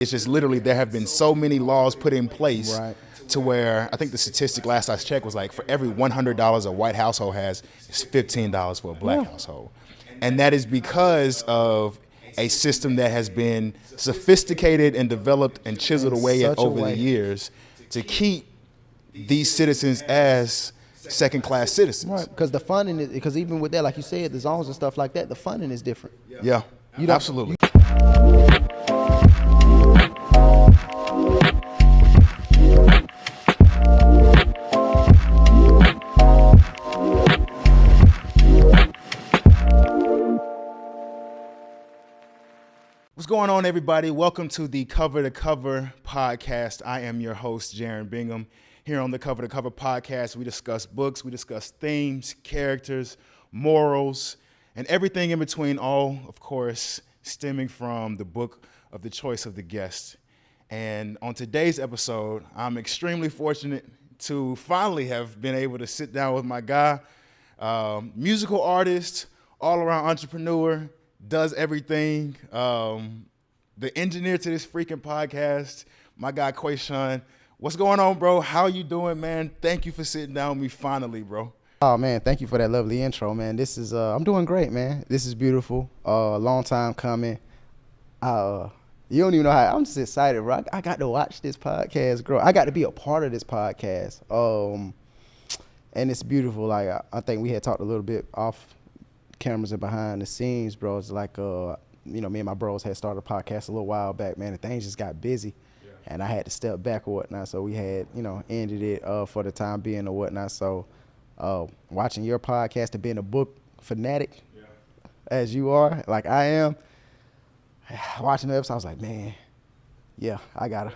It's just literally there have been so many laws put in place Right. to where I think the statistic last I checked was like for every $100 a white household has, it's $15 for a black household. And that is because of a system that has been sophisticated and developed and chiseled away such a over way. the years to keep these citizens as second-class citizens. Right, because the funding is, because even with that, like you said, the zones and stuff like that, the funding is different. Yeah, You don't- absolutely. What's going on, everybody? Welcome to the Cover2Cover Podcast. I am your host, Jaron Bingham. Here on the Cover2Cover Podcast, we discuss books, we discuss themes, characters, morals, and everything in between, all, of course, stemming from the book of the choice of the guest. And on today's episode, I'm extremely fortunate to finally have been able to sit down with my guy, musical artist, all-around entrepreneur, does everything. The engineer to this freaking podcast, my guy Kwashonne. What's going on, bro? How you doing, man? Thank you for sitting down with me finally, bro. Oh man, thank you for that lovely intro, man. This is I'm doing great, man. This is beautiful. A long time coming. You don't even know how I'm just excited, bro. I got to watch this podcast grow. I got to be a part of this podcast. And it's beautiful. Like I think we had talked a little bit off cameras and behind the scenes, bro. It's like me and my bros had started a podcast a little while back, man, and things just got busy. Yeah. And I had to step back or whatnot. So we had, ended it for the time being or whatnot. So watching your podcast and being a book fanatic as you are, like I am, watching the episode, I was like, man, yeah, I gotta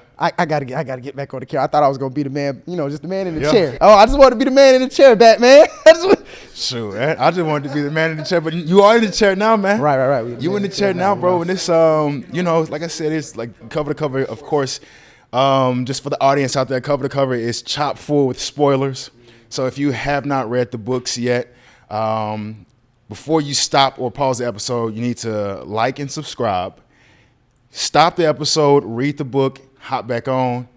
get back on the camera. I thought I was gonna be the man, just the man in the chair. Oh, I just wanted to be the man in the chair, Batman. Sure, I just wanted to be the man in the chair, but you are in the chair now, man. Right. You in the chair now, bro. And this, like I said, it's like cover to cover, of course. Just for the audience out there, cover to cover is chock full with spoilers. So if you have not read the books yet, before you stop or pause the episode, you need to like and subscribe. Stop the episode, read the book, hop back on.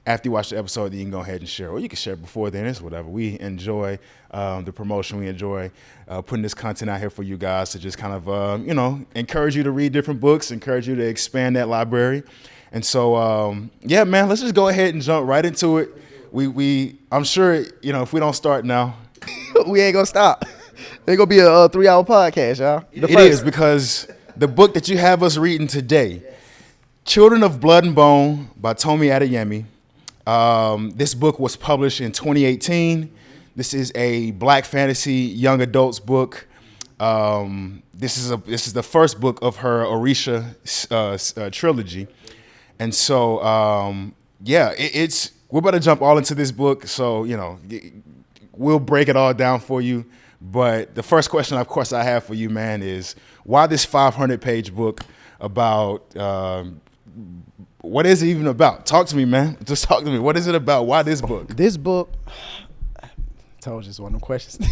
After you watch the episode, then you can go ahead and share. Or you can share before then. It's whatever. We enjoy the promotion. We enjoy putting this content out here for you guys to just kind of, encourage you to read different books, encourage you to expand that library. And so, man, let's just go ahead and jump right into it. I'm sure, if we don't start now. We ain't going to stop. It's going to be a 3-hour podcast, y'all. It is, because the book that you have us reading today, Children of Blood and Bone by Tomi Adeyemi. This book was published in 2018. This is a black fantasy young adults book. This is the first book of her Orisha trilogy. And so, we're about to jump all into this book. So, we'll break it all down for you. But the first question, of course, I have for you, man, is why this 500-page book about what is it even about? Talk to me, man. Just talk to me. What is it about? Why this book? This book, I told you it's one of them questions.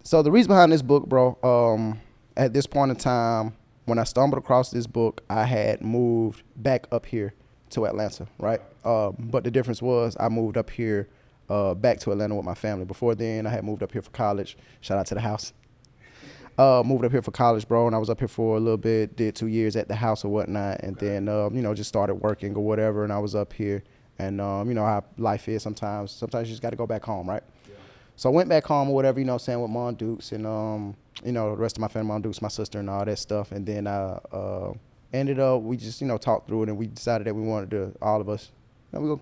So the reason behind this book, bro, at this point in time, when I stumbled across this book, I had moved back up here to Atlanta, right? But the difference was I moved up here back to Atlanta with my family. Before then, I had moved up here for college. Shout out to the house. Moved up here for college, bro, and I was up here for a little bit, did 2 years at the house or whatnot, and then, just started working or whatever, and I was up here, and, how life is sometimes you just got to go back home, right? Yeah. So I went back home or whatever, with Mom Dukes and, the rest of my family, Mom Dukes, my sister and all that stuff, and then I ended up, we just, talked through it, and we decided that we wanted to, all of us, we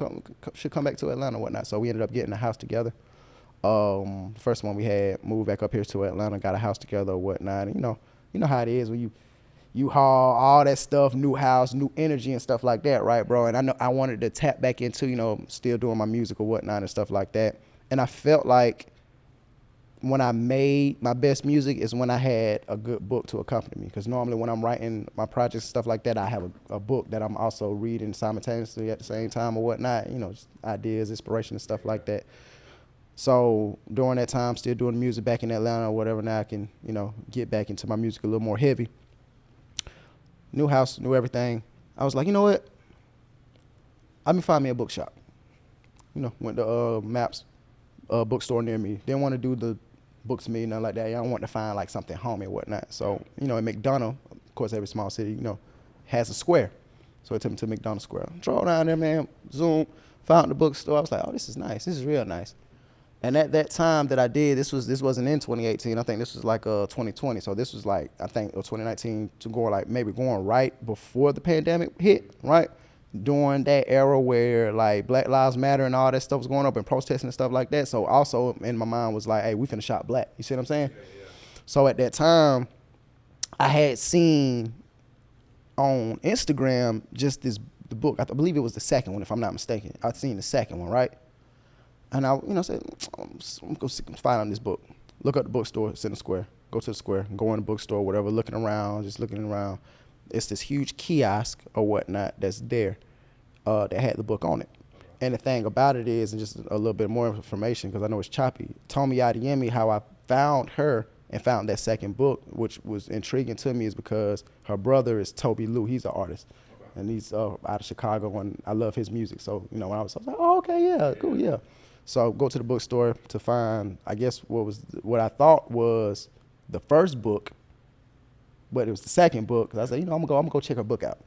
should come back to Atlanta or whatnot, so we ended up getting a house together. First one we had moved back up here to Atlanta, got a house together or whatnot. And, you know how it is when you haul all that stuff, new house, new energy and stuff like that, right, bro? And I know I wanted to tap back into, still doing my music or whatnot and stuff like that. And I felt like when I made my best music is when I had a good book to accompany me. Because normally when I'm writing my projects and stuff like that, I have a book that I'm also reading simultaneously at the same time or whatnot, just ideas, inspiration and stuff like that. So during that time, still doing music back in Atlanta or whatever, now I can, get back into my music a little more heavy. New house, new everything. I was like, you know what? Let me find me a bookshop. Went to Maps bookstore near me. Didn't want to do the books to me, nothing like that. I don't want to find like something homey and whatnot. So, in McDonough, of course, every small city, has a square. So it took me to McDonough Square. Drove down there, man, Zoom, found the bookstore. I was like, oh, this is nice. This is real nice. And at that time that I did, this wasn't in 2018. I think this was like 2020. So this was like, I think 2019 to go like maybe going right before the pandemic hit, right? During that era where like Black Lives Matter and all that stuff was going up and protesting and stuff like that. So also in my mind was like, hey, we finna shop black. You see what I'm saying? Yeah. So at that time, I had seen on Instagram just the book. I believe it was the second one, if I'm not mistaken. I'd seen the second one, right? And I, said, I'm going to find out this book. Look up the bookstore, it's in the square. Go to the square, go in the bookstore, whatever, looking around. It's this huge kiosk or whatnot that's there that had the book on it. And the thing about it is, and just a little bit more information, because I know it's choppy, Tomi Adeyemi, how I found her and found that second book, which was intriguing to me, is because her brother is Toby Lou. He's an artist. Okay. And he's out of Chicago, and I love his music. So, when I was like, oh, okay, yeah, cool, yeah. So go to the bookstore to find, I guess, what I thought was the first book, but it was the second book. Cause I said, I'm gonna go check her book out.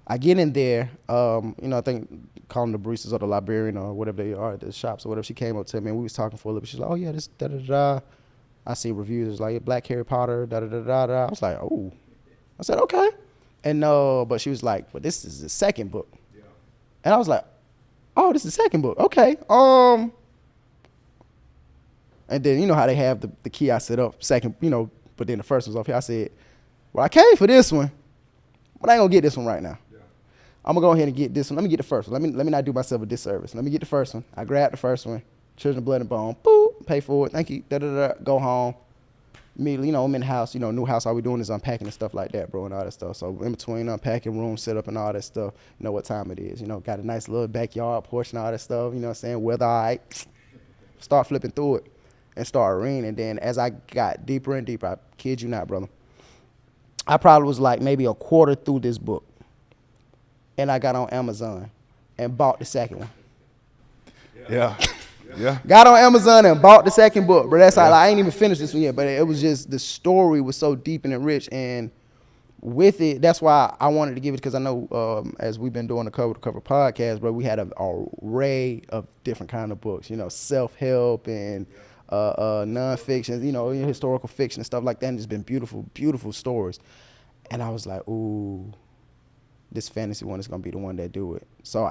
I get in there, I think calling the baristas or the librarian or whatever they are at the shops or whatever. She came up to me and we was talking for a little bit. She's like, oh yeah, this da da da. I see reviews like Black Harry Potter, da da da da da. I was like, oh. I said, okay. And but she was like, but this is the second book. Yeah. And I was like, oh, this is the second book. Okay. And then how they have the kiosk set up second, but then the first was off here. I said, well, I came for this one, but I ain't gonna get this one right now. Yeah. I'm gonna go ahead and get this one. Let me get the first one. Let me not do myself a disservice. Let me get the first one. I grabbed the first one. Children of Blood and Bone. Boop. Pay for it. Thank you. Da da da. Go home. Immediately, I'm in the house. New house. All we doing is unpacking and stuff like that, bro, and all that stuff. So in between unpacking, room set up, and all that stuff, what time it is. Got a nice little backyard porch and all that stuff. You know what I'm saying? Weather all right. Start flipping through it and start reading. And then as I got deeper and deeper, I kid you not, brother, I probably was like maybe a quarter through this book, and I got on Amazon and bought the second one. Yeah. Yeah. Got on Amazon and bought the second book, but that's how I ain't even finished this one yet. But it was just, the story was so deep and rich, and with it, that's why I wanted to give it, because I know as we've been doing the Cover2Cover podcast, bro, we had an array of different kind of books, self-help and nonfiction, historical fiction and stuff like that. And it's been beautiful, beautiful stories. And I was like, ooh, this fantasy one is gonna be the one that do it. So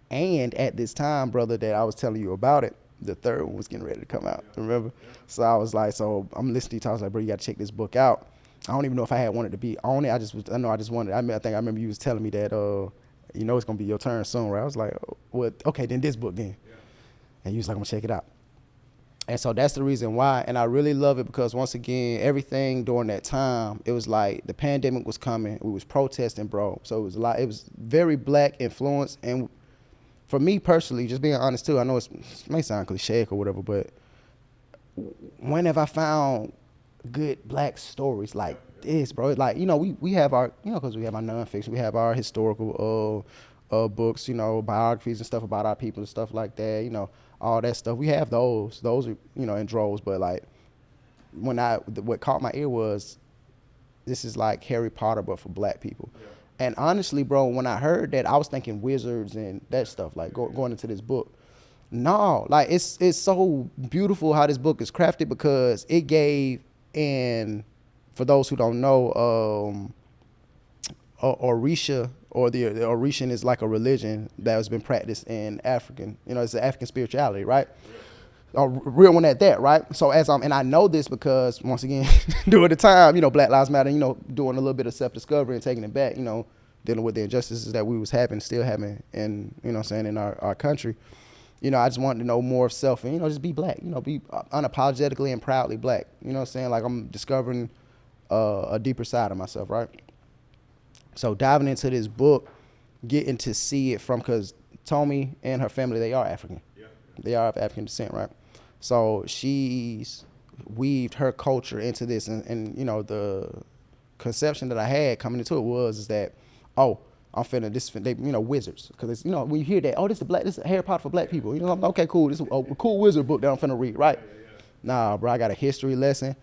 and at this time, brother, that I was telling you about it, the third one was getting ready to come out, remember? So I was like, so I'm listening to you, I was like, bro, you got to check this book out. I don't even know if I had wanted to be on it. I just wanted, I think I remember you was telling me that, it's going to be your turn soon, right? I was like, well, okay, then this book then. Yeah. And you was like, I'm going to check it out. And so that's the reason why. And I really love it because, once again, everything during that time, it was like the pandemic was coming. We was protesting, bro. So it was very black influence. And for me personally, just being honest too, I know it may sound cliche or whatever, but when have I found good black stories like this, bro? It's like, we have our, because we have our nonfiction, we have our historical books, biographies and stuff about our people and stuff like that, all that stuff. We have those are, in droves. But like, what caught my ear was, this is like Harry Potter, but for black people. Yeah. And honestly, bro, when I heard that, I was thinking wizards and that stuff, like going into this book. No, like it's so beautiful how this book is crafted, because it gave, and for those who don't know, Orisha, or the Orishan is like a religion that has been practiced in African, it's the African spirituality, right? A real one at that, right? So and I know this because, once again, during the time, Black Lives Matter, doing a little bit of self-discovery and taking it back, dealing with the injustices that we was still having in, in our country. I just wanted to know more of self and, just be black, be unapologetically and proudly black. Like I'm discovering a deeper side of myself, right? So diving into this book, getting to see it from, because Tomi and her family, they are African. Yeah. They are of African descent, right? So she's weaved her culture into this, and the conception that I had coming into it is that, I'm they, wizards. Because it's, when you hear that, oh, this is Harry Potter for black people. I'm like, okay, cool. This is a cool wizard book that I'm finna read, right? Nah, bro, I got a history lesson.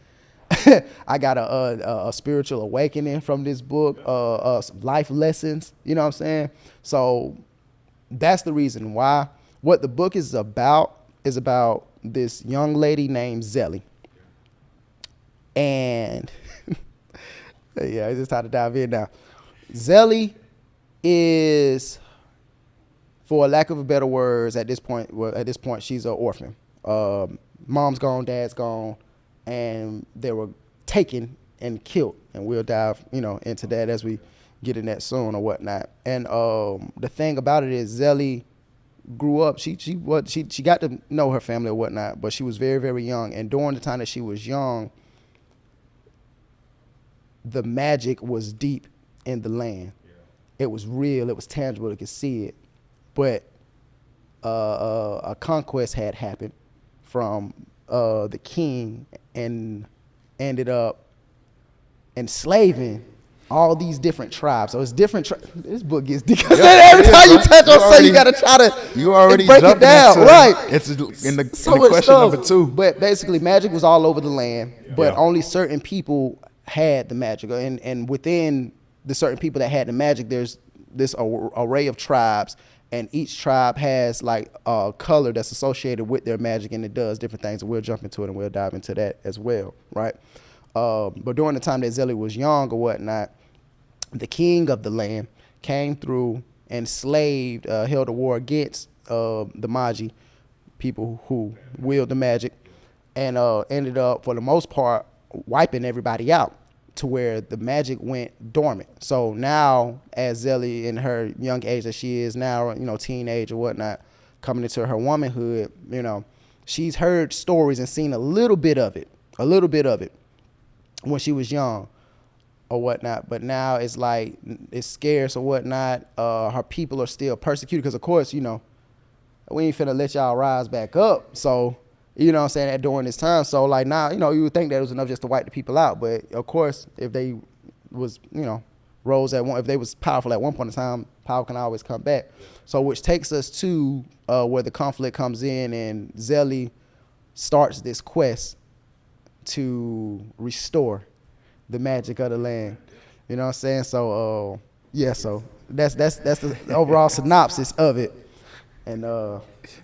I got a spiritual awakening from this book, life lessons, you know what I'm saying? So that's the reason why. What the book is about this young lady named Zelly. And yeah, it's just time to dive in now. Zelly is, for lack of a better words, at this point, she's an orphan. Mom's gone, dad's gone, and they were taken and killed. And we'll dive, into that as we get in that soon or whatnot. And the thing about it is Zelly grew up. She got to know her family or whatnot, but she was very, very young. And during the time that she was young, the magic was deep in the land. Yeah. It was real. It was tangible. You could see it. But a conquest had happened from the king and ended up enslaving all these different tribes. So it's different. This book gets deep. Every time you touch on something, you got to try to break it down. Right. It's in the question number 2. But basically, magic was all over the land, but only certain people had the magic. And within the certain people that had the magic, there's this array of tribes, and each tribe has like a color that's associated with their magic, and it does different things. And we'll jump into it and we'll dive into that as well, right? But during the time that Zelly was young or whatnot, the king of the land came through and held a war against the Magi, people who wield the magic, and ended up, for the most part, wiping everybody out to where the magic went dormant. So now, as Zelly in her young age that she is now, teenage or whatnot, coming into her womanhood, she's heard stories and seen a little bit of it when she was young or whatnot. But now it's like, it's scarce or whatnot. Her people are still persecuted because, of course, we ain't finna let y'all rise back up. So, you know what I'm saying, that during this time. So, like, now, you would think that it was enough just to wipe the people out. But, of course, if they was, if they was powerful at one point in time, power can always come back. So, which takes us to where the conflict comes in, and Zelly starts this quest to restore the magic of the land. You know what I'm saying? So, so that's the overall synopsis of it. And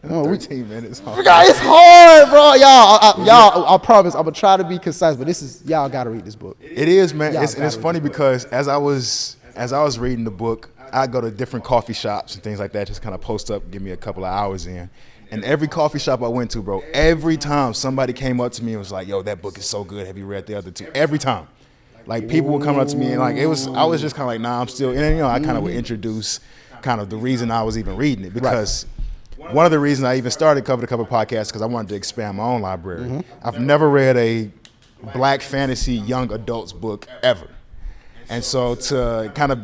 13 minutes. It's hard, bro. Y'all, I promise I'm gonna try to be concise, but y'all gotta read this book. It is, man. It's funny because as I was reading the book, I go to different coffee shops and things like that, just kind of post up, give me a couple of hours in. And every coffee shop I went to, bro, every time somebody came up to me and was like, "Yo, that book is so good. Have you read the other two?" Every time. Like, people would come up to me and like, I was just kind of like, nah, I'm still, and then, I kind of would introduce kind of the reason I was even reading it, because one of the reasons I even started Cover2Cover Podcast, because I wanted to expand my own library. Mm-hmm. I've never read a black fantasy young adults book ever. And so to kind of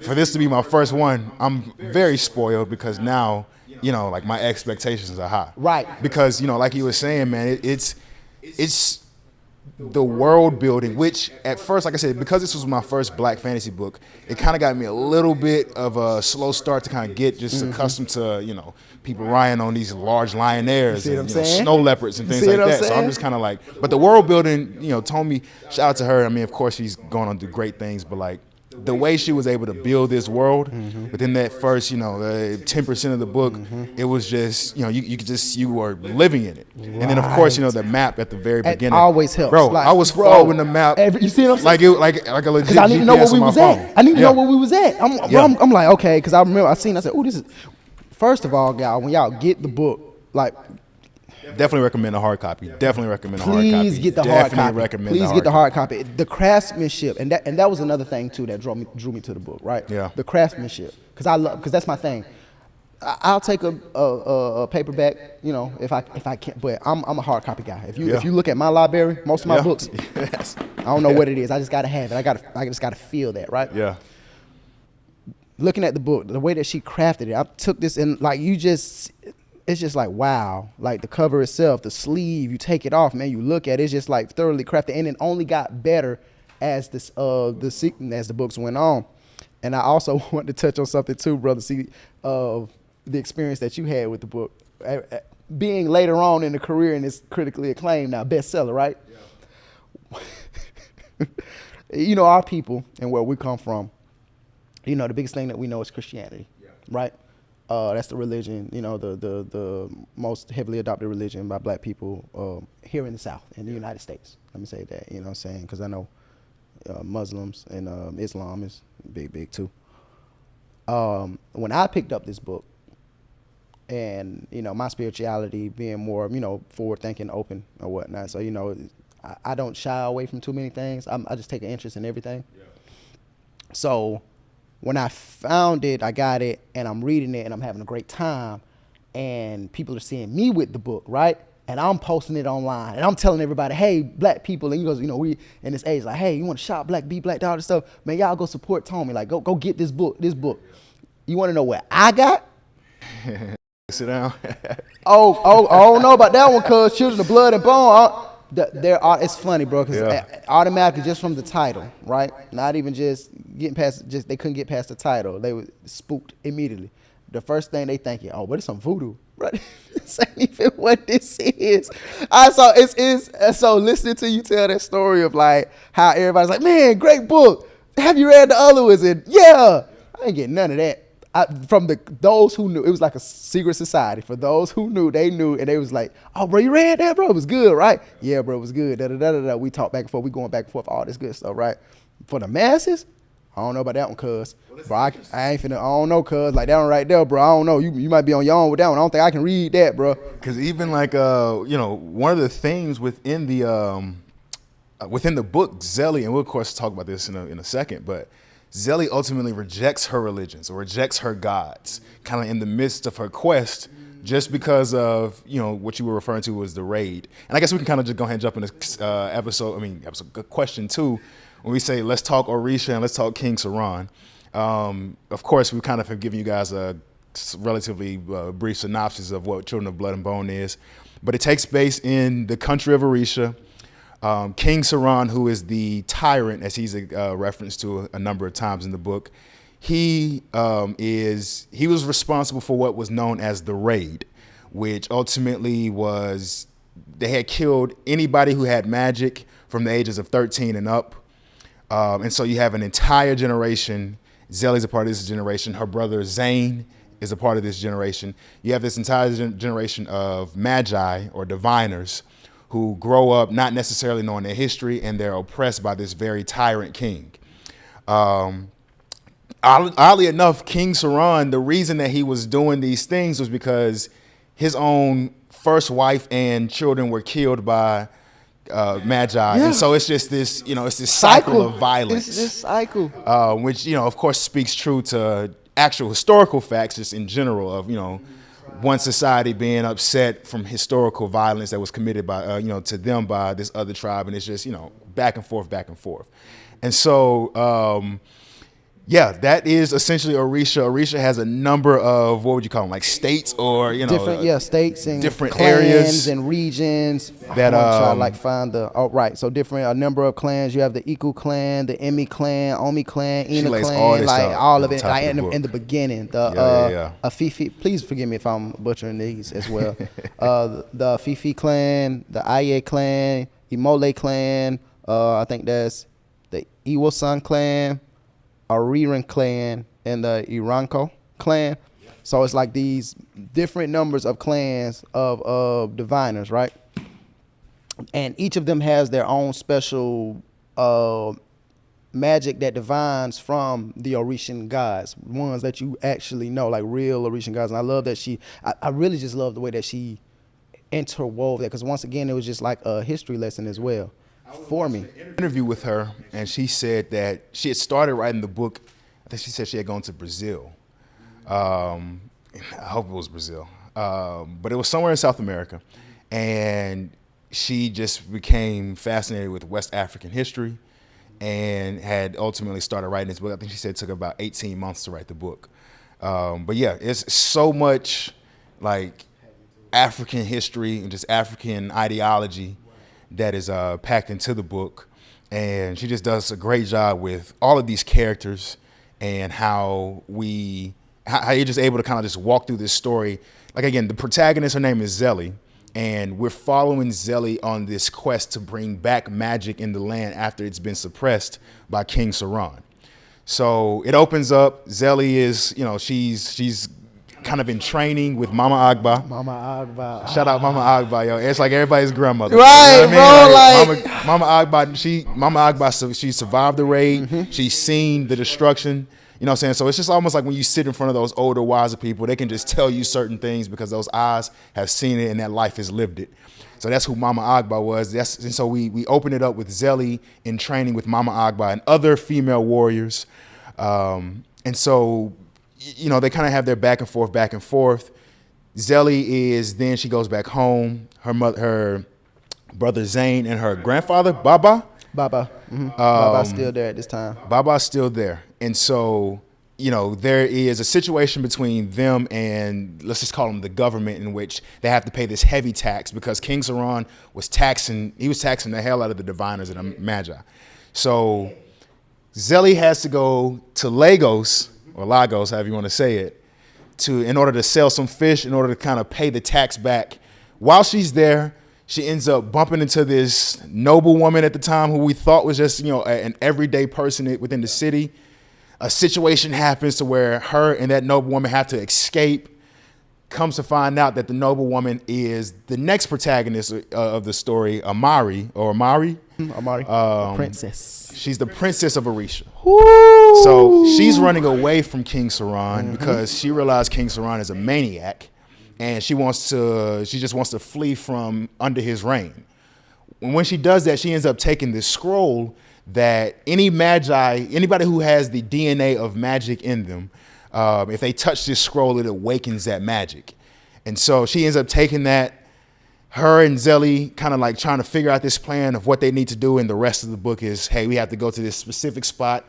for this to be my first one, I'm very spoiled, because now, like, my expectations are high. Right. Because, like you were saying, man, it's the world building, which at first, like I said, because this was my first black fantasy book, it kind of got me a little bit of a slow start to kind of get just accustomed to, people riding on these large lionaires and snow leopards and things like that. So I'm just kind of like, but the world building, Tomi, shout out to her. I mean, of course, she's going on to do great things, but like, the way she was able to build this world within that first, 10% of the book, it was just, you were living in it. Right. And then, of course, the map at the very beginning. It always helps. Bro, I was following the map. You see what I'm saying? Like a legit GPS I need to know where we was phone. at. I need to know where we was at. I'm like, okay, because I remember I said, oh, this is, first of all, y'all, when y'all get the book, like, definitely recommend a hard copy. Definitely recommend a hard copy. Please get the hard copy. Please get the hard copy. The craftsmanship, and that was another thing too that drew me to the book, right? Yeah. The craftsmanship, because that's my thing. I'll take a paperback, if I can't, but I'm a hard copy guy. If you look at my library, most of my books, yes. I don't know what it is. I just gotta have it. I just gotta feel that, right? Yeah. Looking at the book, the way that she crafted it, I took this and like it's just like, wow, like the cover itself, the sleeve, you take it off, man, you look at it, it's just like thoroughly crafted, and it only got better as the books went on. And I also want to touch on something too, brother. See, the experience that you had with the book, being later on in the career and it's critically acclaimed now, bestseller, right? Yeah. You know, our people and where we come from, you know, the biggest thing that we know is Christianity, right? That's the religion, you know, the most heavily adopted religion by black people here in the South, in the United States. Let me say that, you know what I'm saying? Because I know Muslims and Islam is big too. When I picked up this book, and, you know, my spirituality being more, you know, forward-thinking, open or whatnot. So, you know, I don't shy away from too many things. I just take an interest in everything. Yeah. So when I found it, I got it, and I'm reading it, and I'm having a great time. And people are seeing me with the book, right? And I'm posting it online, and I'm telling everybody, hey, black people, and you know, we in this age, like, hey, you want to shop black, be black, all this stuff, man, y'all go support Tomi. Like, go get this book. You want to know what I got? Sit down. I don't know about that one, cuz Children of Blood and Bone. It's funny, bro, because automatically just from the title, right? Not even just getting past, they couldn't get past the title. They were spooked immediately. The first thing they thinking, oh, what is some voodoo? Right? This ain't even what this is. So listening to you tell that story of like how everybody's like, man, great book. Have you read the other ones? And yeah, I ain't getting none of that. From those who knew, it was like a secret society. For those who knew, they knew, and they was like, "Oh, bro, you read that, bro? It was good, right? Yeah, bro, it was good." We talk back and forth. We going back and forth, all this good stuff, right? For the masses, I don't know about that one, cuz. Bro, I ain't finna. I don't know, cuz. Like that one right there, bro. I don't know. You might be on your own with that one. I don't think I can read that, bro. Because even like you know, one of the things within the book, Zelly, and we'll of course talk about this in a second, but Zelly ultimately rejects her religions or rejects her gods, kind of in the midst of her quest, just because of, you know, what you were referring to as the raid. And I guess we can kind of just go ahead and jump in this question 2, when we say let's talk Orisha and let's talk King Saran. Of course, we kind of have given you guys a relatively brief synopsis of what Children of Blood and Bone is, but it takes place in the country of Orisha. King Saran, who is the tyrant, as he's referenced to a number of times in the book, he was responsible for what was known as the raid, which ultimately was, they had killed anybody who had magic from the ages of 13 and up. And so you have an entire generation. Zelly's a part of this generation. Her brother Zane is a part of this generation. You have this entire generation of magi or diviners who grow up not necessarily knowing their history, and they're oppressed by this very tyrant king. Oddly enough, King Saran, the reason that he was doing these things was because his own first wife and children were killed by magi. Yeah. And so it's just this, you know, it's this cycle of violence. It's this cycle. Which, you know, of course speaks true to actual historical facts just in general of, you know, one society being upset from historical violence that was committed by, you know, to them by this other tribe. And it's just, you know, back and forth. And so, yeah, that is essentially Orisha. Orisha has a number of, what would you call them, like states or, you know, different states and different clans areas and regions that try to like find the right. So different, a number of clans. You have the Iku clan, the Emi clan, Omi clan, Ina clan, like all of it. Like in the beginning, the Afifi. Please forgive me if I'm butchering these as well. The Afifi clan, the Aye clan, Imole clan. I think that's the Iwosan clan, Ariran clan, and the Iranko clan. So it's like these different numbers of clans of diviners, right? And each of them has their own special magic that divines from the Orishan gods, ones that you actually know, like real Orishan gods. And I love that I really just love the way that she interwove that, because once again, it was just like a history lesson as well for me. Interview with her, and she said that she had started writing the book. I think she said she had gone to Brazil. I hope it was Brazil, but it was somewhere in South America, and she just became fascinated with West African history, and had ultimately started writing this book. I think she said it took about 18 months to write the book. But yeah, it's so much like African history and just African ideology that is packed into the book, and she just does a great job with all of these characters and how you're just able to kind of just walk through this story. Like, again, the protagonist, her name is Zelly, and we're following Zelly on this quest to bring back magic in the land after it's been suppressed by King Saran. So it opens up. Zelly is, she's kind of in training with Mama Agba. Mama Agba. Shout out Mama Agba, yo. It's like everybody's grandmother. Right, you know what I mean? bro. Mama Agba, she survived the raid. Mm-hmm. She's seen the destruction. You know what I'm saying? So it's just almost like when you sit in front of those older, wiser people, they can just tell you certain things because those eyes have seen it and that life has lived it. So that's who Mama Agba was. And so we open it up with Zelly in training with Mama Agba and other female warriors. And so, they kind of have their back and forth. Zelly she goes back home. Her brother Zane and her grandfather, Baba. Mm-hmm. Baba's still there at this time. Baba's still there. And so, there is a situation between them and, let's just call them the government, in which they have to pay this heavy tax because King Saran was taxing the hell out of the diviners and the magi. So Zelly has to go to Lagos, however you want to say it, in order to sell some fish, in order to kind of pay the tax back. While she's there, she ends up bumping into this noble woman at the time who we thought was just, an everyday person within the city. A situation happens to where her and that noble woman have to escape. Comes to find out that the noble woman is the next protagonist of the story, Amari. The princess. She's the princess of Orisha. Woo! So she's running away from King Saran because she realized King Saran is a maniac, and she just wants to flee from under his reign. And when she does that, she ends up taking this scroll that anybody who has the DNA of magic in them, if they touch this scroll, it awakens that magic. And so she ends up taking that. Her and Zelly kind of like trying to figure out this plan of what they need to do. And the rest of the book is, hey, we have to go to this specific spot,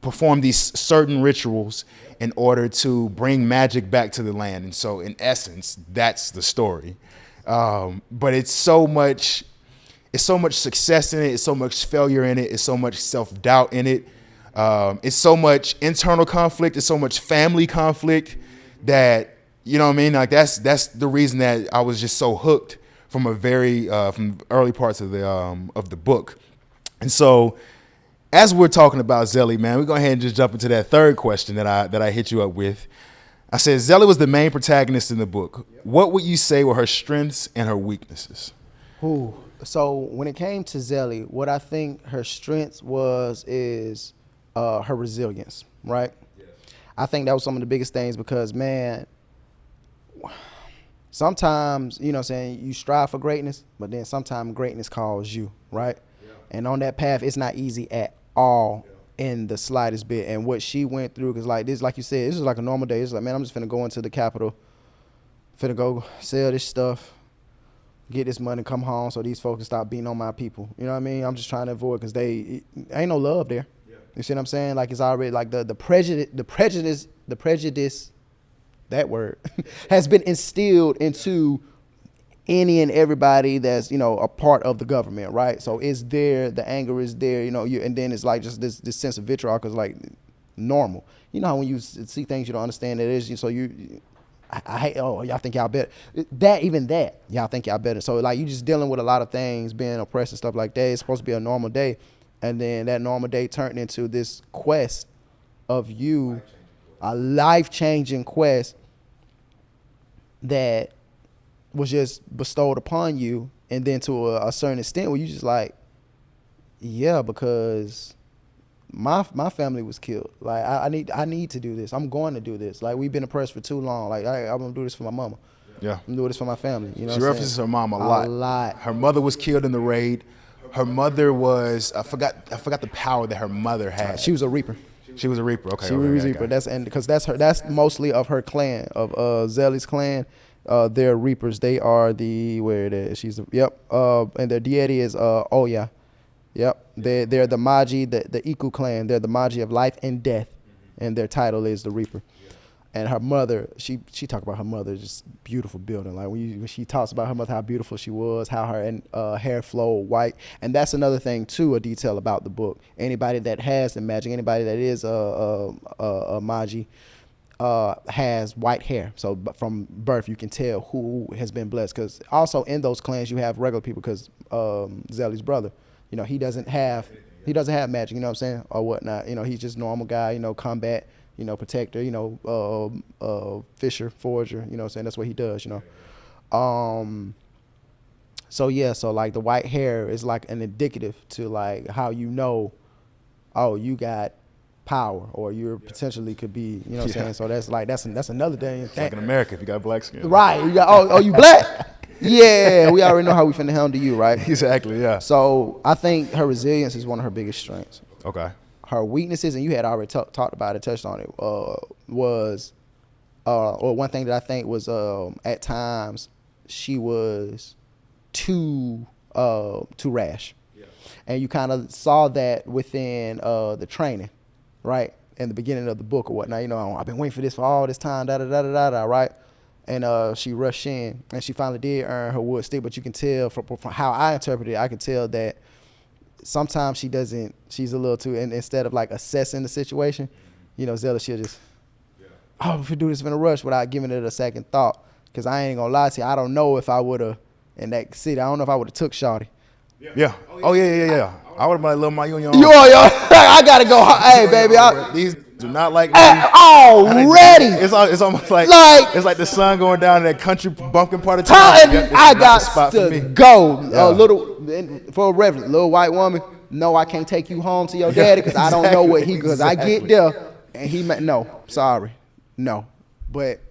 perform these certain rituals in order to bring magic back to the land. And so in essence, that's the story. But it's so much success in it. It's so much failure in it. It's so much self-doubt in it. It's so much internal conflict. It's so much family conflict that, you know what I mean? Like that's the reason that I was just so hooked from from early parts of the book. And so as we're talking about Zelly, man, we're going to go ahead and just jump into that third question that I hit you up with. I said, Zelly was the main protagonist in the book. What would you say were her strengths and her weaknesses? Ooh. So when it came to Zelly, what I think her strength is her resilience, right? Yes. I think that was some of the biggest things because, man, sometimes, you know what I'm saying, you strive for greatness, but then sometimes greatness calls you, right? Yeah. And on that path, it's not easy at all in the slightest bit. And what she went through, because like this, like you said, this is like a normal day. It's like, man, I'm just finna go into the Capitol, finna go sell this stuff, get this money, come home so these folks can stop beating on my people. You know what I mean? I'm just trying to avoid because ain't no love there. Yeah. You see what I'm saying? Like it's already like the prejudice, that word has been instilled into any and everybody that's, a part of the government, right? So it's there, the anger is there, and then it's like just this sense of vitriol because like normal. You know how when you see things you don't understand, it is, so I hate, y'all think y'all better. Y'all think y'all better. So like you just dealing with a lot of things, being oppressed and stuff like that. It's supposed to be a normal day. And then that normal day turned into this quest of you, a life-changing quest that was just bestowed upon you. And then to a certain extent where you just like, yeah, because my family was killed. Like I need to do this. I'm going to do this. Like we've been oppressed for too long. Like I'm gonna do this for my mama. Yeah, I'm gonna do this for my family. You know, she references her mom a lot. Her mother was killed in the raid. Her mother was I forgot the power that her mother had. She was a reaper. She was a reaper. Okay, she was a reaper. That's mostly of her clan, of Zelly's clan. They're reapers. They are and their deity is Oya. Yep, they're the Magi, the Iku clan. They're the Magi of life and death, and their title is the Reaper. And her mother, she talked about her mother, just beautiful building. Like when she talks about her mother, how beautiful she was, how her hair flowed white. And that's another thing too, a detail about the book. Anybody that has the magic, anybody that is a magi, has white hair. So from birth, you can tell who has been blessed. Because also in those clans, you have regular people. Because Zelly's brother, you know, he doesn't have magic. You know what I'm saying, or whatnot. You know, he's just a normal guy. You know, combat. You know, protector, you know, fisher, forager, you know what I'm saying? That's what he does, you know. So yeah, so like the white hair is like an indicative to like how you know, oh, you got power, or you potentially could be, you know what I'm saying? So that's like, that's another thing. It's like in America, if you got black skin. Right, you got, oh, you black? Yeah, we already know how we finna handle you, right? Exactly, yeah. So I think her resilience is one of her biggest strengths. Okay. Her weaknesses, and you had already talked about it, touched on it, was or one thing that I think was at times she was too rash. Yeah. And you kind of saw that within the training, right? In the beginning of the book or whatnot. You know, I've been waiting for this for all this time, right? And she rushed in, and she finally did earn her wood stick. But you can tell from how I interpret it, I can tell that sometimes she's a little too, and instead of like assessing the situation, you know, Zella, she'll just, oh, if we do this in a rush without giving it a second thought. Because I ain't gonna lie to you, I don't know if I would have, in that city, I don't know if I would have took Shawty. Yeah. Oh, yeah. I would have been like, Lil Ma, you on your own. Yo, I gotta go. Hey, baby. These do not like me. Already. It's almost like it's like the sun going down in that country bumpkin part of town. I got to go. For a reverend, little white woman. No, I can't take you home to your daddy because I don't know what he. Because I get there and he no, sorry, no. But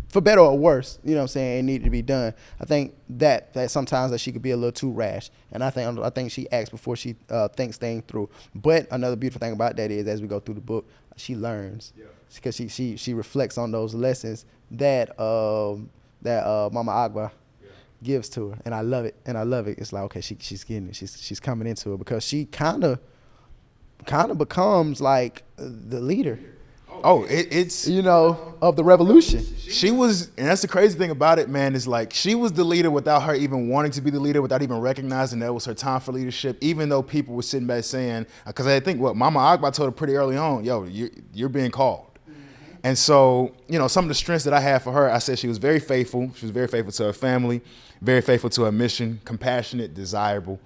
for better or worse, you know what I'm saying, it needed to be done. I think that sometimes that she could be a little too rash, and I think she acts before she thinks things through. But another beautiful thing about that is, as we go through the book, she learns because she reflects on those lessons that Mama Agba gives to her, and I love it. It's like, okay, she's getting it. She's coming into it because she kind of becomes like the leader. Oh, it's you know, of the revolution. She was, and that's the crazy thing about it, man, is like she was the leader without her even wanting to be the leader, without even recognizing that it was her time for leadership, even though people were sitting back saying, because I think what Mama Agba told her pretty early on, yo, you're being called. And so, you know, some of the strengths that I had for her, I said she was very faithful. She was very faithful to her family, very faithful to her mission, compassionate, desirable,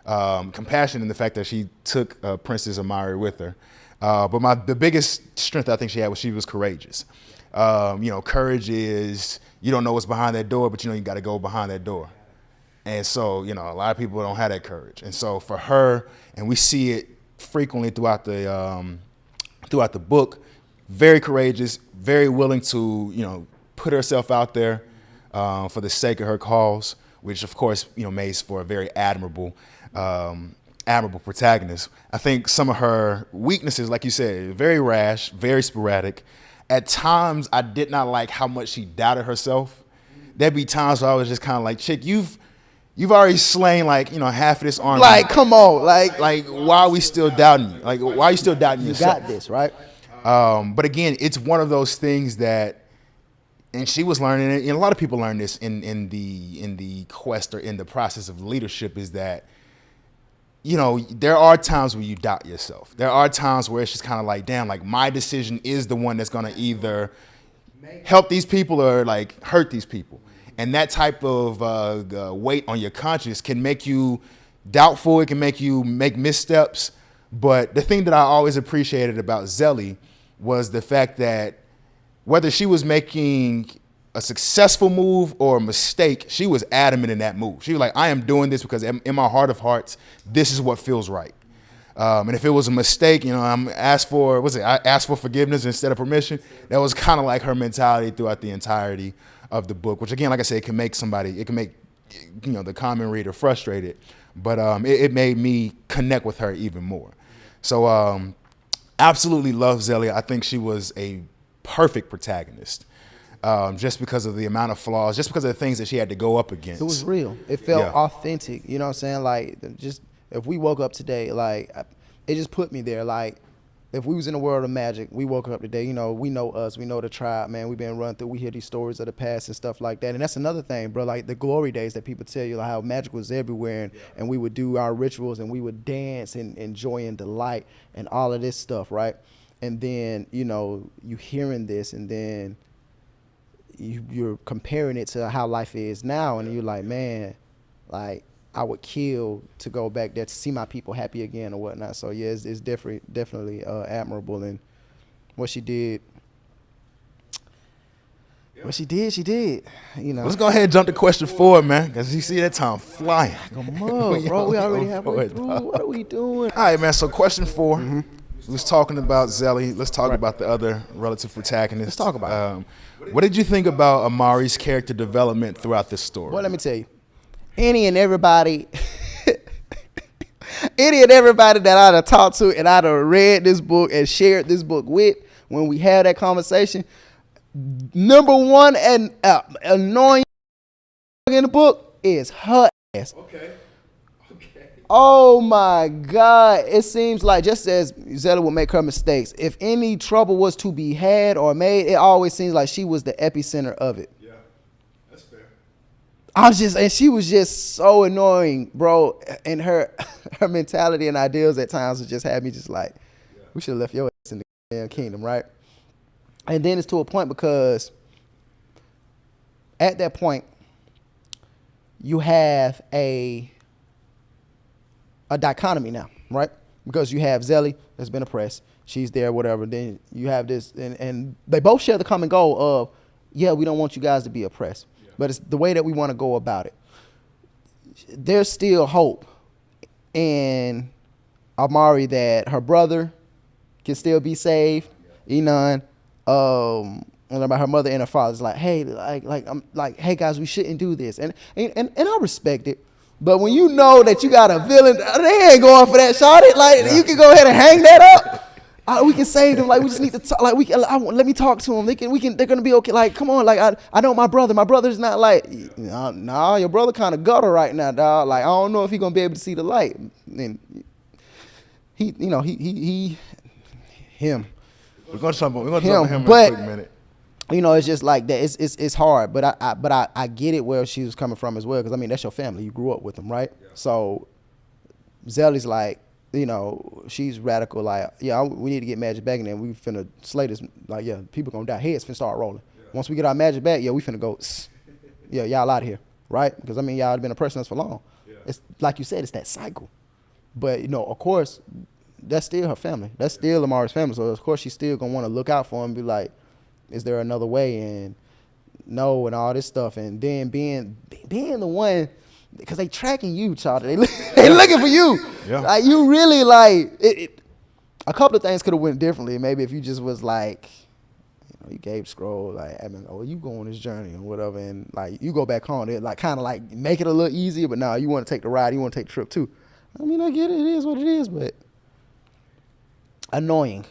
compassionate in the fact that she took Princess Amari with her. But the biggest strength I think she had was she was courageous. You know, courage is, you don't know what's behind that door, but you know you got to go behind that door. And so, you know, a lot of people don't have that courage. And so for her, and we see it frequently throughout the book, very courageous, very willing to, you know, put herself out there for the sake of her cause, which of course, you know, makes for a very admirable protagonist. I think some of her weaknesses, like you said, very rash, very sporadic. At times, I did not like how much she doubted herself. There'd be times where I was just kind of like, chick, you've already slain like, you know, half of this army. Like, come on, like why are we still doubting you? Like, why are you still doubting yourself? You got this, right? But again, it's one of those things that, and she was learning it, and a lot of people learn this in the quest or in the process of leadership, is that, you know, there are times where you doubt yourself. There are times where it's just kind of like, damn, like my decision is the one that's going to either help these people or like hurt these people. And that type of weight on your conscience can make you doubtful. It can make you make missteps. But the thing that I always appreciated about Zelly was the fact that whether she was making a successful move or a mistake, she was adamant in that move. She was like, I am doing this because in my heart of hearts, this is what feels right. And if it was a mistake, you know, I asked for forgiveness instead of permission. That was kind of like her mentality throughout the entirety of the book, which again, like I said, it can make, you know, the common reader frustrated, but it made me connect with her even more. So absolutely love Zelly. I think she was a perfect protagonist. Just because of the amount of flaws, just because of the things that she had to go up against. It was real. It felt authentic. You know what I'm saying? Like, just if we woke up today, like, it just put me there. Like, if we was in the world of magic, we woke up today, we know us, we know the tribe, man. We've been run through, we hear these stories of the past and stuff like that. And that's another thing, bro, like the glory days that people tell you, like how magic was everywhere, and we would do our rituals and we would dance and enjoy and delight and all of this stuff, right? And then, you hearing this, and then you're comparing it to how life is now, and you're like, man, like, I would kill to go back there to see my people happy again or whatnot. So yeah, it's definitely admirable, and what she did. What she did. Let's go ahead and jump to question 4, man, because you see that time flying. Come on, bro. We already halfway through. What are we doing? All right, man. So question 4. We was talking about Zelly. Let's talk about the other relative protagonists. Let's talk about it. What did you think about Amari's character development throughout this story? Well, let me tell you. Any and everybody that I'd have talked to and I'd have read this book and shared this book with, when we had that conversation, number one and annoying in the book is her ass. Okay. Oh my God. It seems like, just as Zella would make her mistakes, if any trouble was to be had or made, it always seems like she was the epicenter of it. Yeah, that's fair. And she was just so annoying, bro. And her mentality and ideals at times would just have me just like, we should have left your ass in the damn kingdom, right? And then it's to a point, because at that point, you have a dichotomy now, right? Because you have Zelly that's been oppressed. She's there, whatever. Then you have this, and they both share the common goal of, yeah, we don't want you guys to be oppressed. Yeah. But it's the way that we want to go about it. There's still hope in Amari that her brother can still be saved. Enon, and about her mother and her father. It's like, hey, I'm like, hey guys, we shouldn't do this. And I respect it. But when you know that you got a villain, they ain't going for that, shawty. Like, you can go ahead and hang that up. We can save them. Like, we just need to talk. Like, let me talk to them. They're gonna be okay. Like, come on. Like, I know my brother. My brother's not like, nah, your brother kind of gutter right now, dog. Like, I don't know if he's gonna be able to see the light. And him. We're gonna jump on him in a quick minute. It's just like that. It's hard, but I get it where she was coming from as well, because I mean, that's your family. You grew up with them, right? Yeah. So Zelly's like, she's radical. Like, yeah, we need to get magic back, and then we finna slay this. Like, yeah, people gonna die. Heads finna start rolling. Yeah. Once we get our magic back, yeah, we finna go. Yeah, y'all out of here, right? Because I mean, y'all have been oppressing us for long. Yeah. It's like you said, it's that cycle. But of course, that's still her family. That's still Amari's family. So of course, she's still gonna want to look out for him and be like, is there another way? And no, and all this stuff. And then being the one, because they tracking you, child. They looking for you. Yeah. Like, you really like it. A couple of things could have went differently. Maybe if you just was like, you gave scroll like, I mean, you go on this journey or whatever, and like you go back home. It like kind of like make it a little easier. But now you want to take the ride. You want to take the trip too. I mean, I get it. It is what it is, but annoying.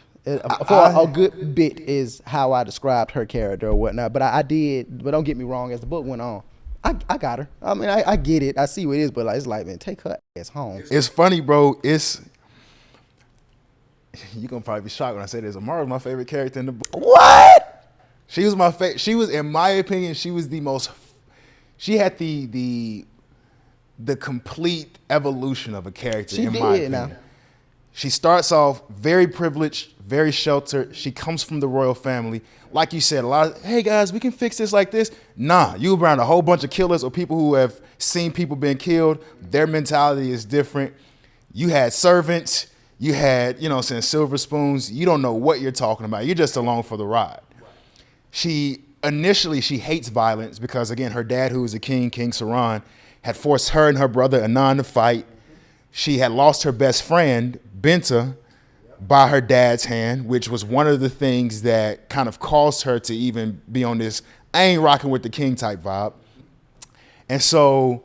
For a good bit is how I described her character or whatnot. But I did, but don't get me wrong, as the book went on, I got her. I mean, I get it. I see what it is, but it's like, man, take her ass home. It's funny, bro. You're going to probably be shocked when I say this. Amara's my favorite character in the book. What? She was my favorite. She was, in my opinion, she was the most, she had the complete evolution of a character, in my opinion. Now. She starts off very privileged, very sheltered. She comes from the royal family. Like you said, a lot of, hey guys, we can fix this like this. Nah, you around a whole bunch of killers or people who have seen people being killed. Their mentality is different. You had servants. You had, silver spoons. You don't know what you're talking about. You're just along for the ride. Initially, she hates violence because, again, her dad, who was a king, King Saran, had forced her and her brother Anan to fight. She had lost her best friend, Benta, by her dad's hand, which was one of the things that kind of caused her to even be on this, I ain't rocking with the king type vibe. And so,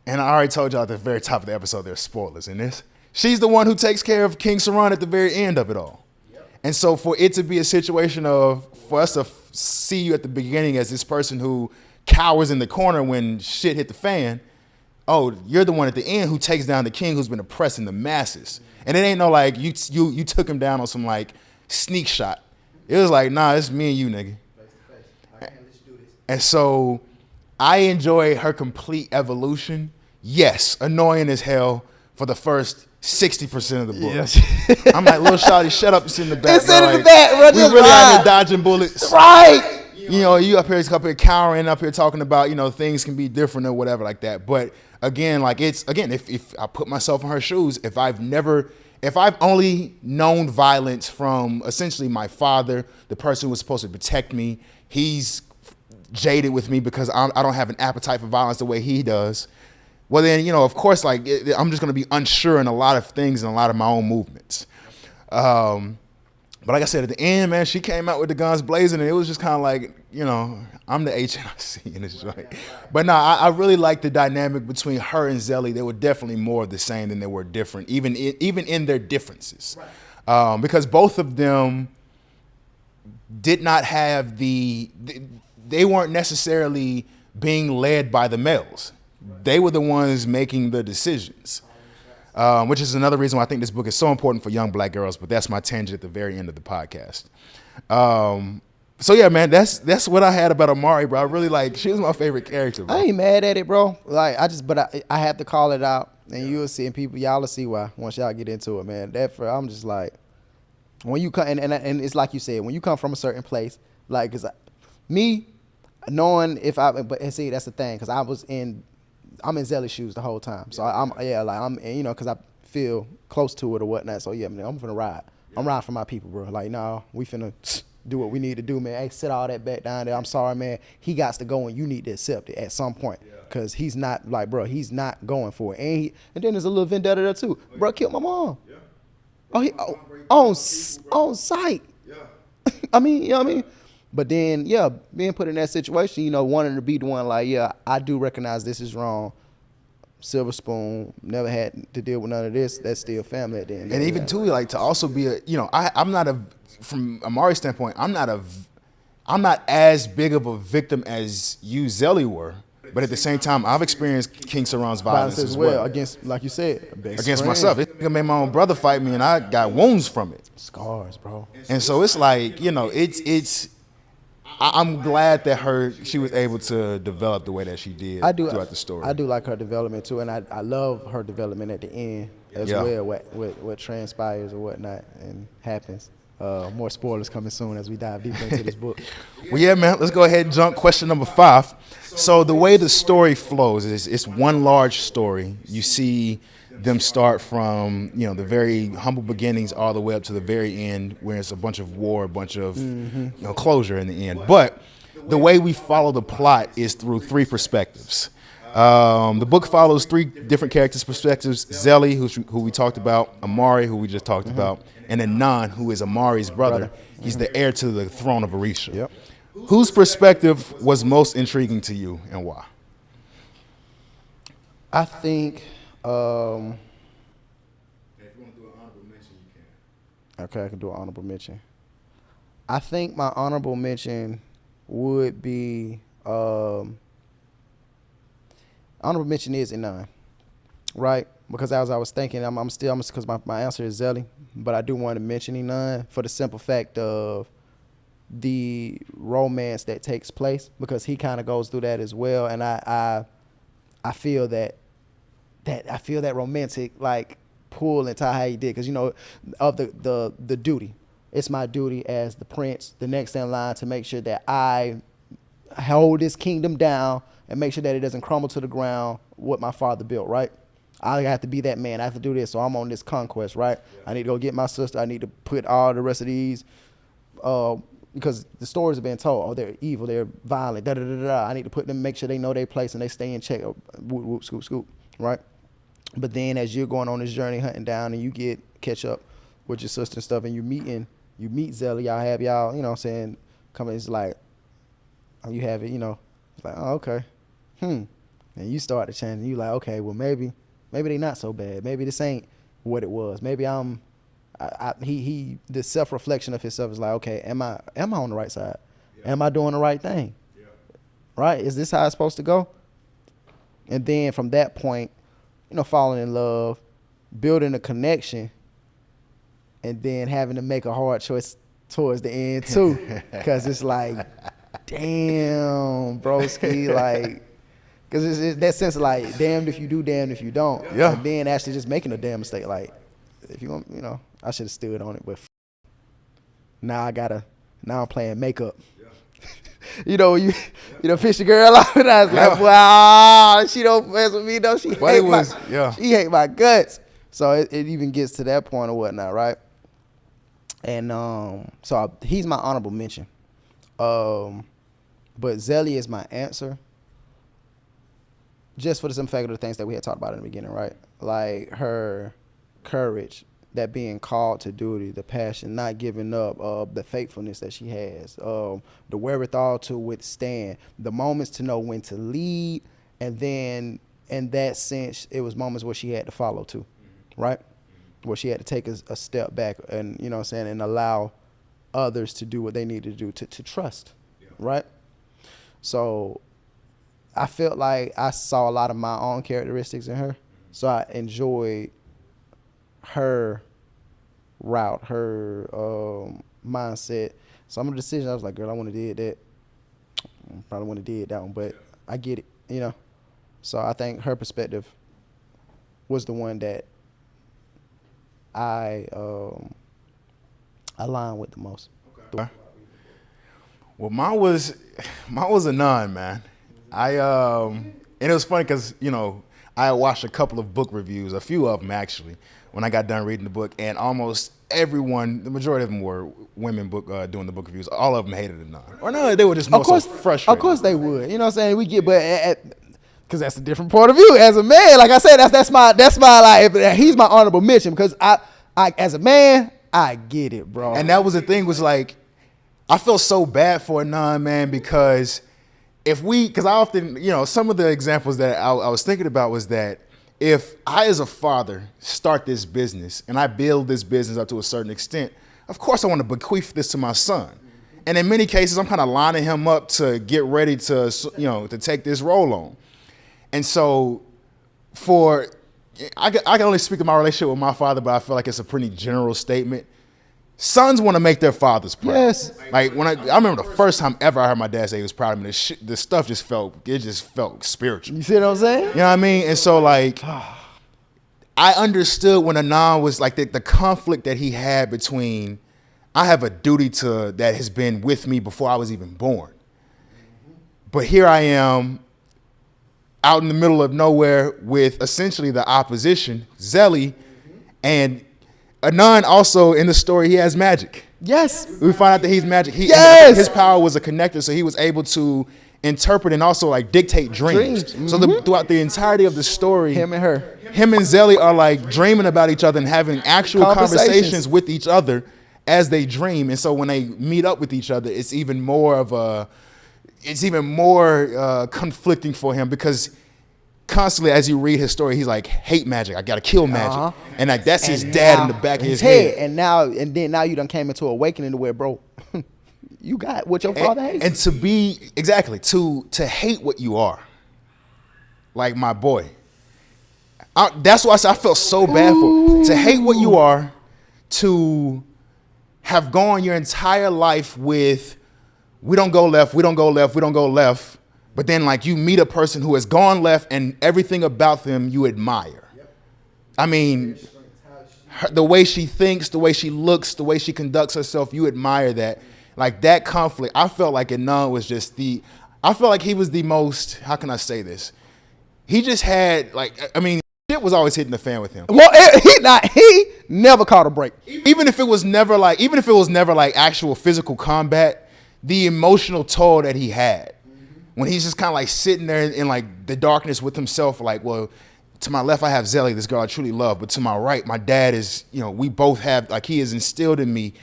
and I already told y'all at the very top of the episode, there's spoilers in this. She's the one who takes care of King Saran at the very end of it all. Yep. And so for it to be a situation for us to see you at the beginning as this person who cowers in the corner when shit hit the fan, oh, you're the one at the end who takes down the king who's been oppressing the masses. And it ain't no like you took him down on some like sneak shot. It was like, nah, it's me and you, nigga. And so I enjoy her complete evolution. Yes, annoying as hell for the first 60% of the book. Yes. I'm like, little shawty, shut up, it's in the back. It's in the back, bro. We really out here dodging bullets. Right. You know, you up here cowering up here talking about, you know, things can be different or whatever like that. But again, like if I put myself in her shoes, if I've only known violence from essentially my father, the person who was supposed to protect me, he's jaded with me because I don't have an appetite for violence the way he does. Well, then, you know, of course, like I'm just going to be unsure in a lot of things and a lot of my own movements. But like I said, at the end, man, she came out with the guns blazing, and it was just kind of like, you know, I'm the HNIC in this joint. But no, I really like the dynamic between her and Zelly. They were definitely more of the same than they were different, even in their differences. Because both of them did not have they weren't necessarily being led by the males. They were the ones making the decisions. Which is another reason why I think this book is so important for young black girls, but that's my tangent at the very end of the podcast. So yeah, man, that's what I had about Amari, bro. I really she was my favorite character, bro. I ain't mad at it, bro. Like I have to call it out, and you'll see, and y'all will see why once y'all get into it, man. I'm just like, when you come, and it's like you said, when you come from a certain place, like, cause me knowing but see, that's the thing, cause I'm in Zelly's shoes the whole time. So I'm you know, because I feel close to it or whatnot. So yeah, man, I'm finna ride. I'm riding for my people, bro. Like, no, we finna do what we need to do, man. Hey, sit all that back down there. I'm sorry, man. He got to go, and you need to accept it at some point. Because he's not, like, bro, he's not going for it. And then there's a little vendetta there, too. Bro killed my mom. On sight. I mean, you know what I mean? But then, yeah, being put in that situation, you know, wanting to be the one, like, yeah, I do recognize this is wrong. Silver spoon, never had to deal with none of this. That's still family at the end. And even too, like, to also be I'm not from Amari's standpoint, I'm not as big of a victim as you, Zelly, were. But at the same time, I've experienced King Saran's violence as well. Against, like you said, against myself. It made my own brother fight me, and I got wounds from it. Scars, bro. And so it's like, you know, I'm glad that she was able to develop the way that she did throughout the story. I do like her development too, and I love her development at the end as well. What transpires or whatnot and happens. More spoilers coming soon as we dive deeper into this book. Well, yeah, man. Let's go ahead and jump. Question number 5. So the way the story flows is it's one large story. You see them start from, you know, the very humble beginnings all the way up to the very end, where it's a bunch of war, a bunch of you know, closure in the end. But the way we follow the plot is through 3 perspectives. The book follows 3 different characters' perspectives: Zelly, who we talked about; Amari, who we just talked about; and then Nan, who is Amari's brother. He's the heir to the throne of Orisha. Yep. Whose perspective was most intriguing to you, and why? I think. If you want to do an honorable mention, you can. Okay, I can do an honorable mention. I think my honorable mention would be honorable mention is Inan, right? Because as I was thinking, I'm still because my answer is Zelly, but I do want to mention Inan for the simple fact of the romance that takes place, because he kind of goes through that as well, and I feel that romantic like pull into how he did, because you know of the duty. It's my duty as the prince, the next in line, to make sure that I hold this kingdom down and make sure that it doesn't crumble to the ground what my father built, right? I have to be that man. I have to do this, so I'm on this conquest, right? I need to go get my sister. I need to put all the rest of these, because the stories have been told. Oh, they're evil, they're violent, da da da da. I need to put them, make sure they know their place and they stay in check. Whoop, whoop, scoop, scoop, right? But then as you're going on this journey hunting down, and you catch up with your sister and stuff, and you meet Zelly, y'all, you know what I'm saying, coming, it's like, you have it, you know, it's like, oh, okay, and you start to change, and you like, okay, well, maybe they not so bad. Maybe this ain't what it was. Maybe the self-reflection of himself is like, okay, am I on the right side? Yeah. Am I doing the right thing? Yeah. Right? Is this how it's supposed to go? And then from that point, falling in love, building a connection, and then having to make a hard choice towards the end too. Because it's like, damn, broski, like, because it's that sense of like, damned if you do, damned if you don't. Yeah. And then actually just making a damn mistake. Like, if you want, I should have stood on it, but now I'm playing makeup. Yeah. You fish a girl out, and I was like, wow, she don't mess with me though. She hate my guts. So it even gets to that point or whatnot, right? And so he's my honorable mention. But Zelly is my answer. Just for the simple fact of the things that we had talked about in the beginning, right? Like her courage, that being called to duty, the passion, not giving up, the faithfulness that she has, the wherewithal to withstand, the moments to know when to lead, and then in that sense, it was moments where she had to follow too, right? Where she had to take a step back and, and allow others to do what they needed to do to trust, right? So I felt like I saw a lot of my own characteristics in her. So I enjoyed her route, her mindset. Some of the decisions I was like, girl, I want to did that. Probably want to did that one, but I get it, So I think her perspective was the one that I align with the most. Okay. Well, mine was a nun, man. And it was funny because I watched a couple of book reviews, a few of them actually, when I got done reading the book, and almost everyone, the majority of them were women doing the book reviews. All of them hated the nun, or no, they were just more so frustrated. Of course they would. You know what I'm saying? We get, but because that's a different point of view as a man. Like I said, that's my like. He's my honorable mention because I as a man, I get it, bro. And that was the thing, was like, I felt so bad for a nun, man, because because I often, some of the examples that I was thinking about was that if I as a father start this business and I build this business up to a certain extent, of course I want to bequeath this to my son. And in many cases, I'm kind of lining him up to get ready to, to take this role on. And so I can only speak of my relationship with my father, but I feel like it's a pretty general statement. Sons want to make their fathers proud. Yes. Like when I remember the first time ever I heard my dad say he was proud of me, this stuff just felt spiritual. You see what I'm saying? You know what I mean? And so like, I understood when Anon was like the conflict that he had between, I have a duty that has been with me before I was even born. But here I am out in the middle of nowhere with essentially the opposition, Zelly, and Anon also in the story, he has magic. Yes. We find out that he's magic. His power was a connector, so he was able to interpret and also like dictate dreams. Mm-hmm. So throughout the entirety of the story, him and Zelly are like dreaming about each other and having actual conversations with each other as they dream. And so when they meet up with each other, it's even more conflicting for him, because constantly as you read his story, he's like, hate magic. I gotta kill magic, and like that's his dad in the back of his head. And now you done came into awakening to where, bro, you got what your father hates. And to hate what you are, like my boy. That's why I said I felt so bad to hate what you are, to have gone your entire life with, we don't go left, we don't go left, we don't go left. But then like you meet a person who has gone left and everything about them you admire. Yep. I mean, the way she thinks, the way she looks, the way she conducts herself, you admire that. Like that conflict, I felt like Anon was I felt like he was the most, how can I say this? He just had shit was always hitting the fan with him. Well, he never caught a break. Even if it was never like actual physical combat, the emotional toll that he had. When he's just kind of like sitting there in like the darkness with himself, like, well, to my left I have Zelly, this girl I truly love, but to my right, my dad is, we both have, like, he has instilled in me,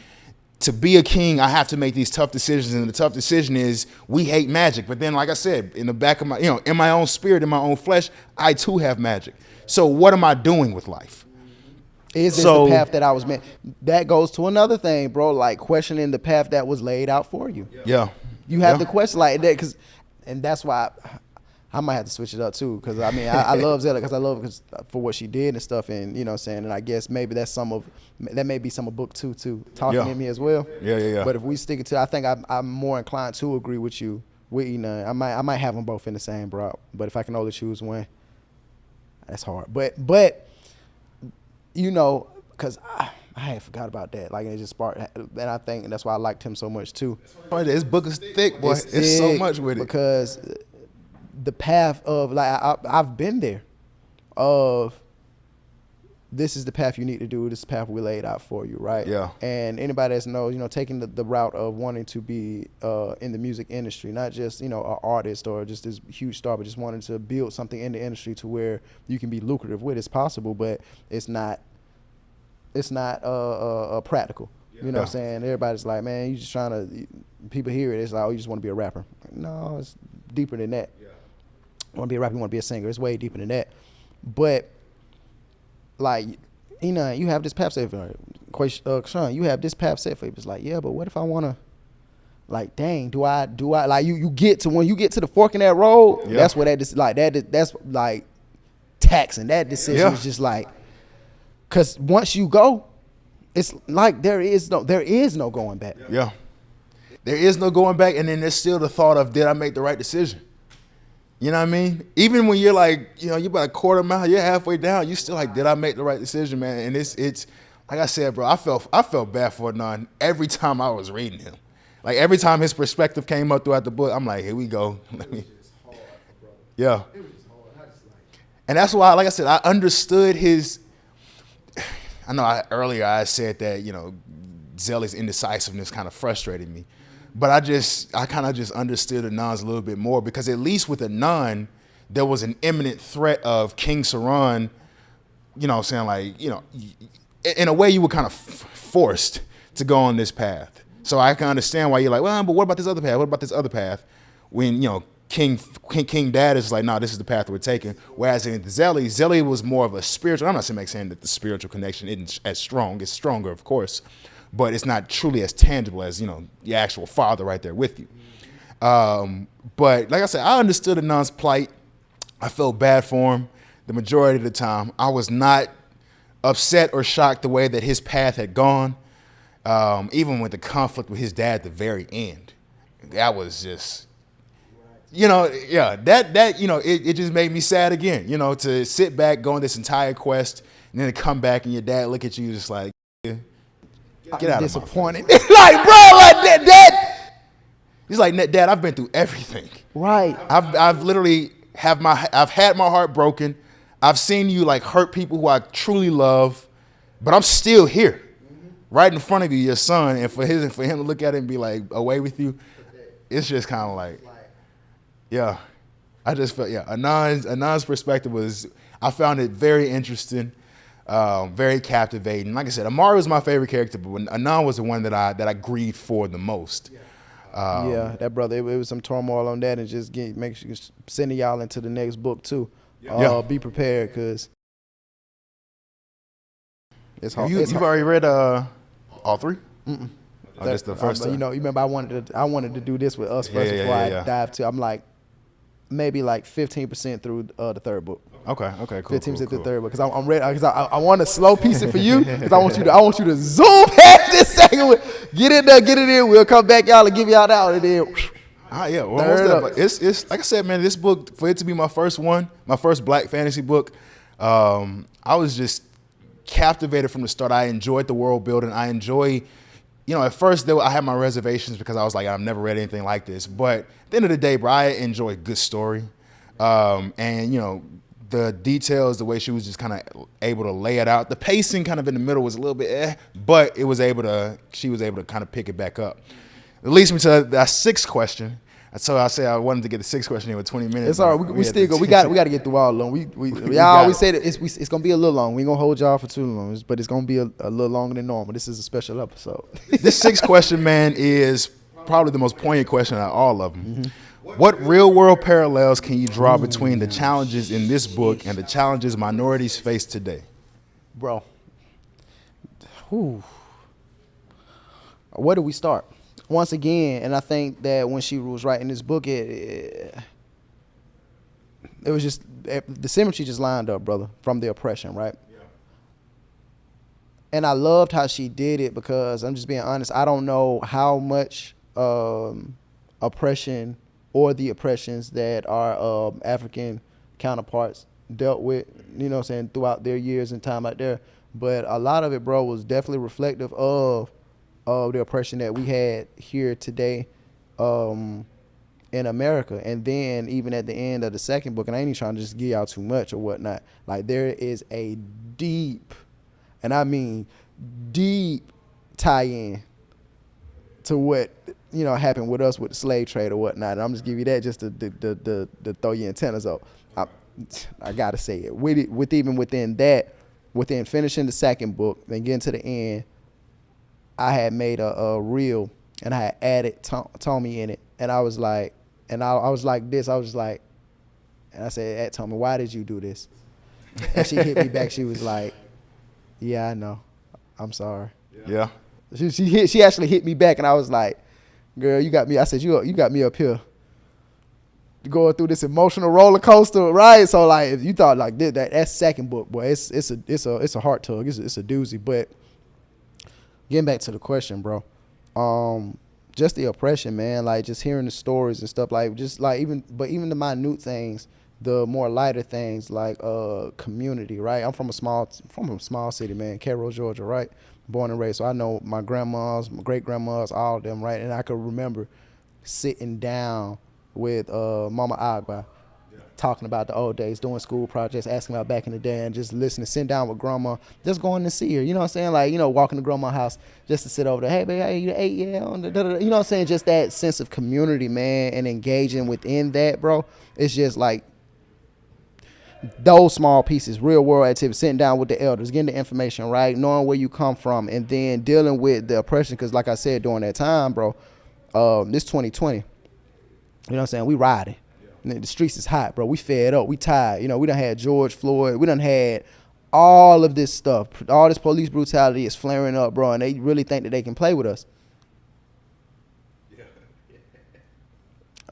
to be a king, I have to make these tough decisions, and the tough decision is we hate magic. But then, like I said, in the back of my, in my own spirit, in my own flesh, I too have magic. So what am I doing with life? Is this the path that I was meant? That goes to another thing, bro, like questioning the path that was laid out for you. Yeah. You have to question like that, and that's why I might have to switch it up too, because I mean I love Zella because I love her for what she did and stuff, and you know what I'm saying, and I guess maybe that may be some of book 2 too, talking in me as well. Yeah. But if we stick it to, I think I'm more inclined to agree with you with Ina. I might have them both in the same route, but if I can only choose one, that's hard. But you know, because I had forgot about that. Like, it just sparked, and I think that's why I liked him so much too. This book is thick, boy. It's so much with it. Because the path of, like, I've been there. Of, this is the path you need to do. This is the path we laid out for you, right? Yeah. And anybody that knows, you know, taking the route of wanting to be in the music industry, not just, you know, an artist or just this huge star, but just wanting to build something in the industry to where you can be lucrative with. It's possible, but it's not practical. You know what I'm saying? Everybody's like, man, you just trying to, people hear it, it's like, oh, you just want to be a rapper. No, it's deeper than that. You want to be a rapper, you want to be a singer. It's way deeper than that. But, like, you know, you have this path set for Kwashonne, you have this path set for you. It's like, yeah, but what if I want to, like, dang, do I, like, you get to, when you get to the fork in that road, that's what that's like taxing. That decision is just like, because once you go, it's like there is no going back. Yeah. There is no going back, and then there's still the thought of, did I make the right decision? You know what I mean? Even when you're like, you know, you're about a quarter mile, you're halfway down, you still like, did I make the right decision, man? And it's like I said, bro, I felt bad for Adnan every time I was reading him. Like, every time his perspective came up throughout the book, I'm like, here we go. Yeah. And that's why, like I said, I understood his, I know earlier I said that, you know, Zelly's indecisiveness kind of frustrated me. But I kind of just understood Adnan's a little bit more, because at least with Adnan, there was an imminent threat of King Saran, you know what I'm saying, like, you know, in a way you were kind of forced to go on this path. So I can understand why you're like, well, but what about this other path? What about this other path? When, you know, King Dad is like, no, this is the path we're taking. Whereas in Zelly was more of a spiritual. I'm not saying that the spiritual connection isn't as strong. It's stronger, of course, but it's not truly as tangible as, you know, your actual father right there with you. But like I said, I understood Adnan's plight. I felt bad for him the majority of the time. I was not upset or shocked the way that his path had gone. Even with the conflict with his dad at the very end, that was just, you know, that you know, it just made me sad again, you know, to sit back, go on this entire quest, and then to come back and your dad look at you just like, get out disappointed. of my face. Like, bro, like that. He's like, Dad, I've been through everything. Right. I've literally had my heart broken. I've seen you like hurt people who I truly love, but I'm still here, right in front of you, your son, and for him to look at it and be like, away with you, it's just kind of like, yeah. I just felt, Adnan's perspective was, I found it very interesting, very captivating. Like I said, Amari was my favorite character, but Adnan was the one that I grieved for the most. That brother, it was some turmoil on that, and just make sure you're sending y'all into the next book too. Be prepared, because it's hard. You've already read all three? Mm-mm. Oh, that's the first time. You know, you remember I wanted to do this with us first before I dive to. I'm like maybe like 15% through the third book. Okay, cool. 15% through the third book, because I'm ready. Because I want to slow piece it for you, because I want you to zoom past this second. Get it in. We'll come back, y'all, and give y'all that, and then. It's like I said, man. This book, for it to be my first Black fantasy book, I was just captivated from the start. I enjoyed the world building. I enjoy, you know, at first I had my reservations because I was like, I've never read anything like this. But at the end of the day, bro, I enjoy a good story, and you know, the details, the way she was just kind of able to lay it out. The pacing kind of in the middle was a little bit but she was able to kind of pick it back up. It leads me to that sixth question. So I said I wanted to get the sixth question in with 20 minutes. It's all right. We still go. We got to get through all of them. We always say that it's gonna be a little long. We ain't gonna hold y'all for too long, but it's gonna be a little longer than normal. This is a special episode. This sixth question, man, is probably the most poignant question out of all of them. Mm-hmm. What real world parallels can you draw between the challenges in this book and the challenges minorities face today? Bro, where do we start? Once again, and I think that when she was writing this book, it was just the symmetry just lined up, brother, from the oppression, right? Yeah. And I loved how she did it because I'm just being honest. I don't know how much oppression or the oppressions that our African counterparts dealt with, you know what I'm saying, throughout their years and time out there. But a lot of it, bro, was definitely reflective of the oppression that we had here today in America. And then even at the end of the second book, and I ain't even trying to just give y'all too much or whatnot, like there is a deep, and I mean deep tie-in to what, you know, happened with us with the slave trade or whatnot. And I'm just give you that just to throw your antennas up. I gotta say it. With even within that, within finishing the second book and getting to the end, I had made a reel and I had added Tomi in it, and I was like, and I was like this. I was like, and I said, "At Tomi, why did you do this?" And she hit me back. She was like, "Yeah, I know. I'm sorry." Yeah. She actually hit me back, and I was like, "Girl, you got me." I said, "You got me up here going through this emotional roller coaster, right?" So like, if you thought like this, that second book, boy, it's a heart tug. It's a doozy. But getting back to the question, bro, just the oppression, man. Like just hearing the stories and stuff, like just like even the minute things, the more lighter things, like community, right? I'm from a small city, man, Cairo, Georgia, right? Born and raised, so I know my grandmas, my great grandmas, all of them, right? And I could remember sitting down with Mama Agba, talking about the old days, doing school projects, asking about back in the day, and just listening, sitting down with grandma, just going to see her, you know what I'm saying? Like, you know, walking to grandma's house just to sit over there, hey, baby, hey, you ate, yeah, you know what I'm saying? Just that sense of community, man, and engaging within that, bro. It's just like those small pieces, real world activities, sitting down with the elders, getting the information, right, knowing where you come from, and then dealing with the oppression, because like I said, during that time, bro, this 2020, you know what I'm saying, we riding. The streets is hot, bro. We fed up. We tired. You know, we done had George Floyd. We done had all of this stuff. All this police brutality is flaring up, bro, and they really think that they can play with us. Yeah.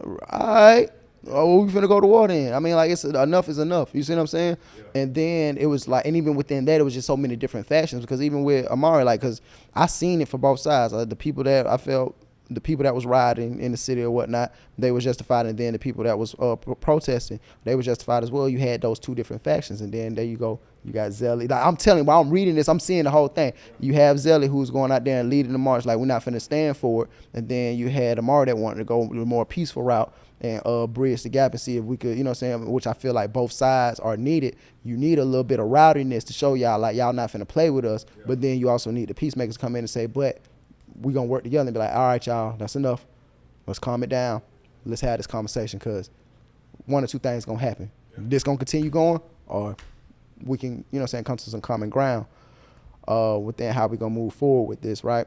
All right. Oh, we finna go to war then. I mean, like, it's enough is enough. You see what I'm saying? Yeah. And then it was like, and even within that, it was just so many different factions, because even with Amari, like, because I seen it for both sides. The people that I felt, the people that was rioting in the city or whatnot, they was justified, and then the people that was protesting, they were justified as well. You had those two different factions, and then there you go. You got Zelly. Like, I'm telling you, while I'm reading this, I'm seeing the whole thing. You have Zelly, who's going out there and leading the march, like, we're not finna stand for it. And then you had Amari that wanted to go a more peaceful route and bridge the gap and see if we could, you know what I'm saying, which I feel like both sides are needed. You need a little bit of rowdiness to show y'all, like, y'all not finna play with us, but then you also need the peacemakers come in and say, but we gonna work together and be like, all right, y'all, that's enough. Let's calm it down. Let's have this conversation, because one or two things gonna happen. This gonna continue going, or we can, you know what I'm saying, come to some common ground within how we gonna move forward with this, right?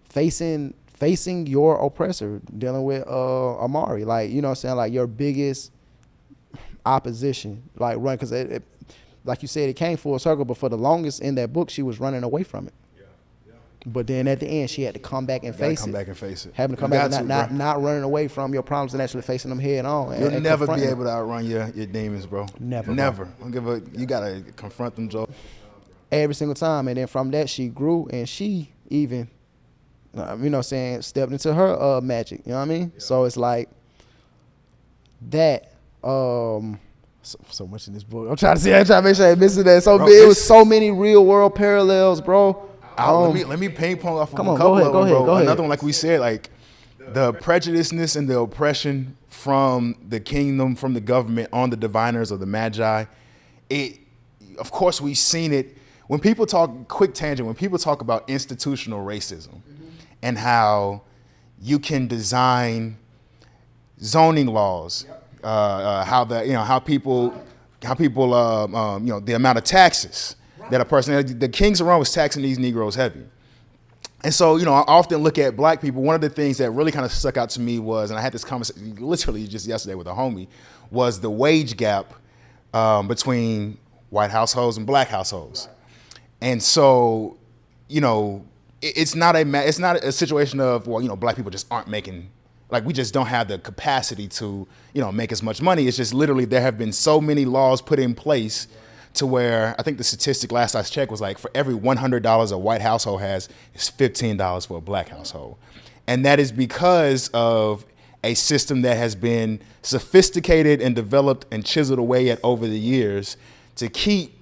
Facing your oppressor, dealing with Amari, like, you know what I'm saying, like your biggest opposition, like run, because like you said, it came full circle, but for the longest in that book, she was running away from it. But then at the end, she had to come back and face it. Having to come back and not running away from your problems and actually facing them head on. You'll never be able to outrun your demons, bro. Never. You got to confront them, Joe. Every single time. And then from that, she grew, and she even, you know what I'm saying, stepped into her magic. You know what I mean? Yeah. So it's like that. So much in this book. I'm trying to make sure I ain't missing that. So bro, it was so many real world parallels, bro. Let me ping pong off of a couple of them, bro. Go ahead. Another one, like we said, like the prejudiceness and the oppression from the kingdom, from the government on the diviners or the magi. Of course, we've seen it when people talk. Quick tangent. When people talk about institutional racism and how you can design zoning laws, how people, the amount of taxes that a person, the kings of Rome was taxing these Negroes heavy. And so, I often look at black people. One of the things that really kind of stuck out to me was, and I had this conversation literally just yesterday with a homie, was the wage gap between white households and black households. And so, it's not a situation of, black people just aren't making Like, we just don't have the capacity to, make as much money. It's just literally there have been so many laws put in place to where I think the statistic last I checked was like for every $100 a white household has, it's $15 for a black household. And that is because of a system that has been sophisticated and developed and chiseled away at over the years to keep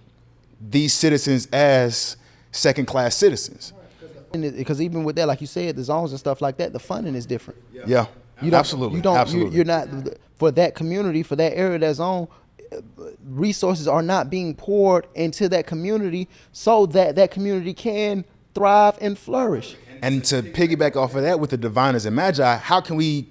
these citizens as second-class citizens. Because even with that, like you said, the zones and stuff like that, the funding is different. Yeah, absolutely. You're not, for that community, for that area, that zone, resources are not being poured into that community so that that community can thrive and flourish. And to piggyback off of that with the diviners and magi, how can we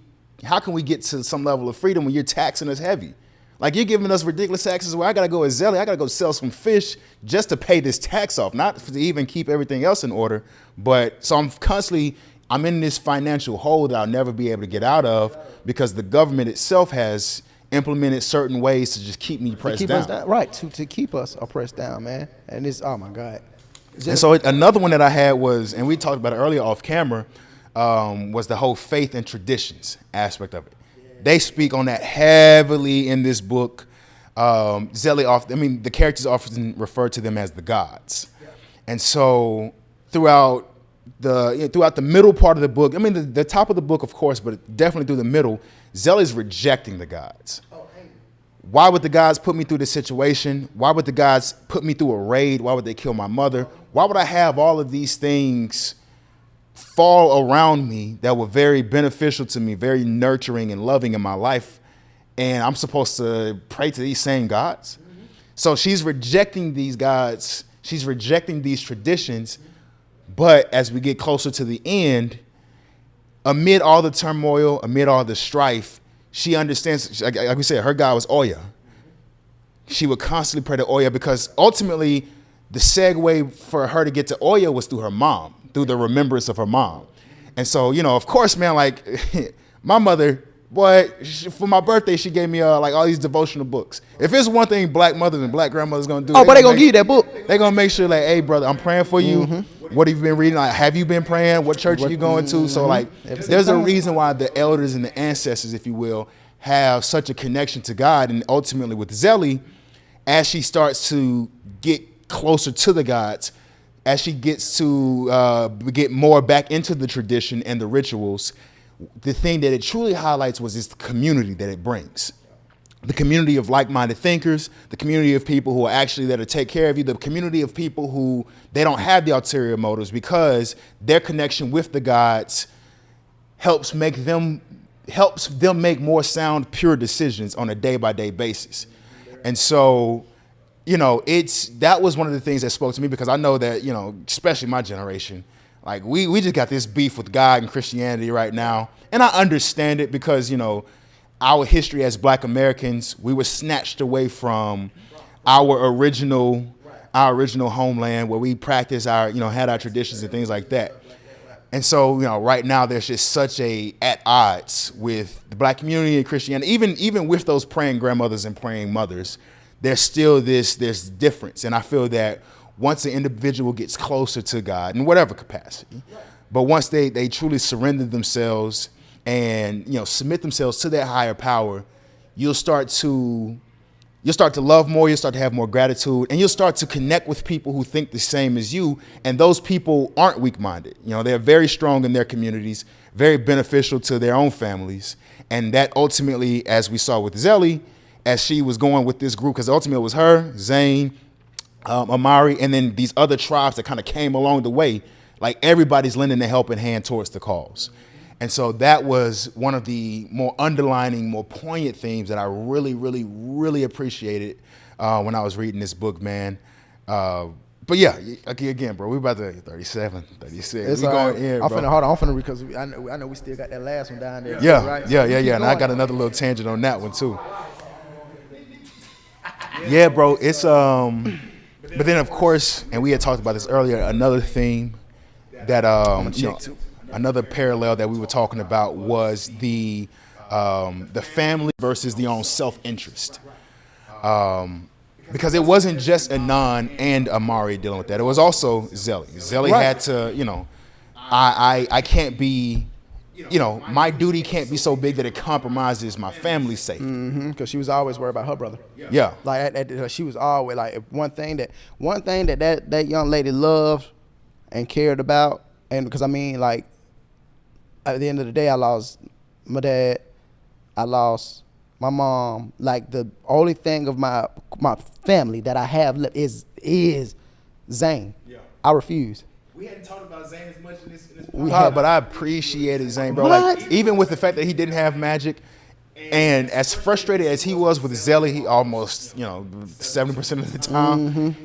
get to some level of freedom when you're taxing us heavy? Like, you're giving us ridiculous taxes where I got to go as Zelly, I got to go sell some fish just to pay this tax off, not to even keep everything else in order. But so I'm in this financial hole that I'll never be able to get out of because the government itself has implemented certain ways to just keep me pressed down. Right, to keep us oppressed down, man. And it's, oh my God. And so another one that I had was, and we talked about it earlier off camera, was the whole faith and traditions aspect of it. They speak on that heavily in this book. Zelly, the characters often refer to them as the gods. And so throughout the middle part of the book, the top of the book, of course, but definitely through the middle, Zelly's rejecting the gods. Why would the gods put me through this situation? Why would the gods put me through a raid? Why would they kill my mother? Why would I have all of these things fall around me that were very beneficial to me, very nurturing and loving in my life, and I'm supposed to pray to these same gods? Mm-hmm. So she's rejecting these gods, she's rejecting these traditions, but as we get closer to the end, amid all the turmoil, amid all the strife, she understands, like we said, her God was Oya. She would constantly pray to Oya because ultimately the segue for her to get to Oya was through her mom, through the remembrance of her mom. And so, of course, man, like my mother, for my birthday, she gave me like all these devotional books. If it's one thing black mothers and black grandmothers gonna do, but they gonna give you that book. They gonna make sure, like, hey, brother, I'm praying for you. Mm-hmm. What have you been reading? Like, have you been praying? What church are you going to? So, like, there's a reason why the elders and the ancestors, if you will, have such a connection to God. And ultimately with Zelly, as she starts to get closer to the gods, as she gets to get more back into the tradition and the rituals, the thing that it truly highlights was the community that it brings. The community of like-minded thinkers, the community of people who are actually there to take care of you, the community of people who they don't have the ulterior motives because their connection with the gods helps them make more sound, pure decisions on a day-by-day basis. And so, that was one of the things that spoke to me because I know that, especially my generation, like we just got this beef with God and Christianity right now. And I understand it because, our history as black Americans, we were snatched away from our original homeland where we practiced had our traditions and things like that. And so, right now there's just such at odds with the black community and Christianity, even with those praying grandmothers and praying mothers, there's still this difference. And I feel that once the individual gets closer to God in whatever capacity, but once they truly surrender themselves and submit themselves to that higher power, you'll start to love more, you'll start to have more gratitude, and you'll start to connect with people who think the same as you. And those people aren't weak-minded. They're very strong in their communities, very beneficial to their own families. And that ultimately, as we saw with Zelly, as she was going with this group, because ultimately it was her, Zane, Amari, and then these other tribes that kind of came along the way, like everybody's lending a helping hand towards the cause. And so that was one of the more underlining, more poignant themes that I really, really, really appreciated when I was reading this book, man. But yeah, again, bro, we about to 37, 36. We going in, bro. I'm finna because I know we still got that last one down there. Yeah, right? yeah. And I got another little tangent on that one too. Yeah, bro, it's but then of course, and we had talked about this earlier, another theme that another parallel that we were talking about was the family versus the own self-interest. Because it wasn't just Anon and Amari dealing with that. It was also Zelly. Zelly had to, I can't be my duty can't be so big that it compromises my family's safety. Because she was always worried about her brother. Yeah. Like she was always like one thing that young lady loved and cared about, and because I mean, like, at the end of the day, I lost my dad, I lost my mom. Like, the only thing of my family that I have left is Zane. Yeah. I refuse. We hadn't talked about Zane as much in this podcast, but I appreciated Zane, bro. What? Like, even with the fact that he didn't have magic, and as frustrated as he was with Zelly, he almost, 70% of the time,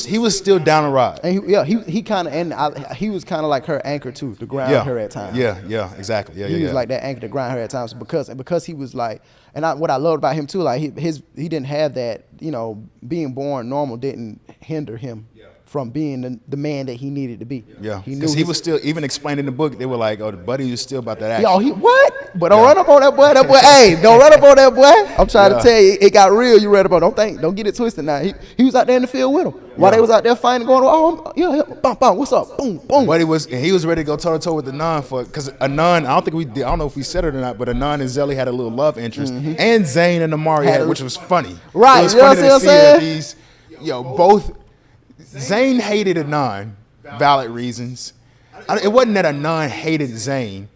he was still down the ride. And he kind of, he was kind of like her anchor too, to ground her at times. Yeah, exactly. He was like that anchor to ground her at times because he was like, what I loved about him too, like he didn't have that, being born normal didn't hinder him from being the man that he needed to be. Yeah, because he was still, even explaining in the book, they were like, oh, the buddy was still about that action. Yo, what? But don't run up on that boy. Hey, don't run up on that boy. I'm trying to tell you, it got real. You read about. Don't get it twisted now. He was out there in the field with him while they was out there fighting, going, bum, bum, what's up? Boom, boom. But he was ready to go toe to toe with Anon because Anon, I don't know if we said it or not, but Anon and Zelly had a little love interest, and Zane and Amari had, which was funny. Right, it was funny to see that these, both. Zane hated Anon, valid reasons. It wasn't that Anon hated Zane,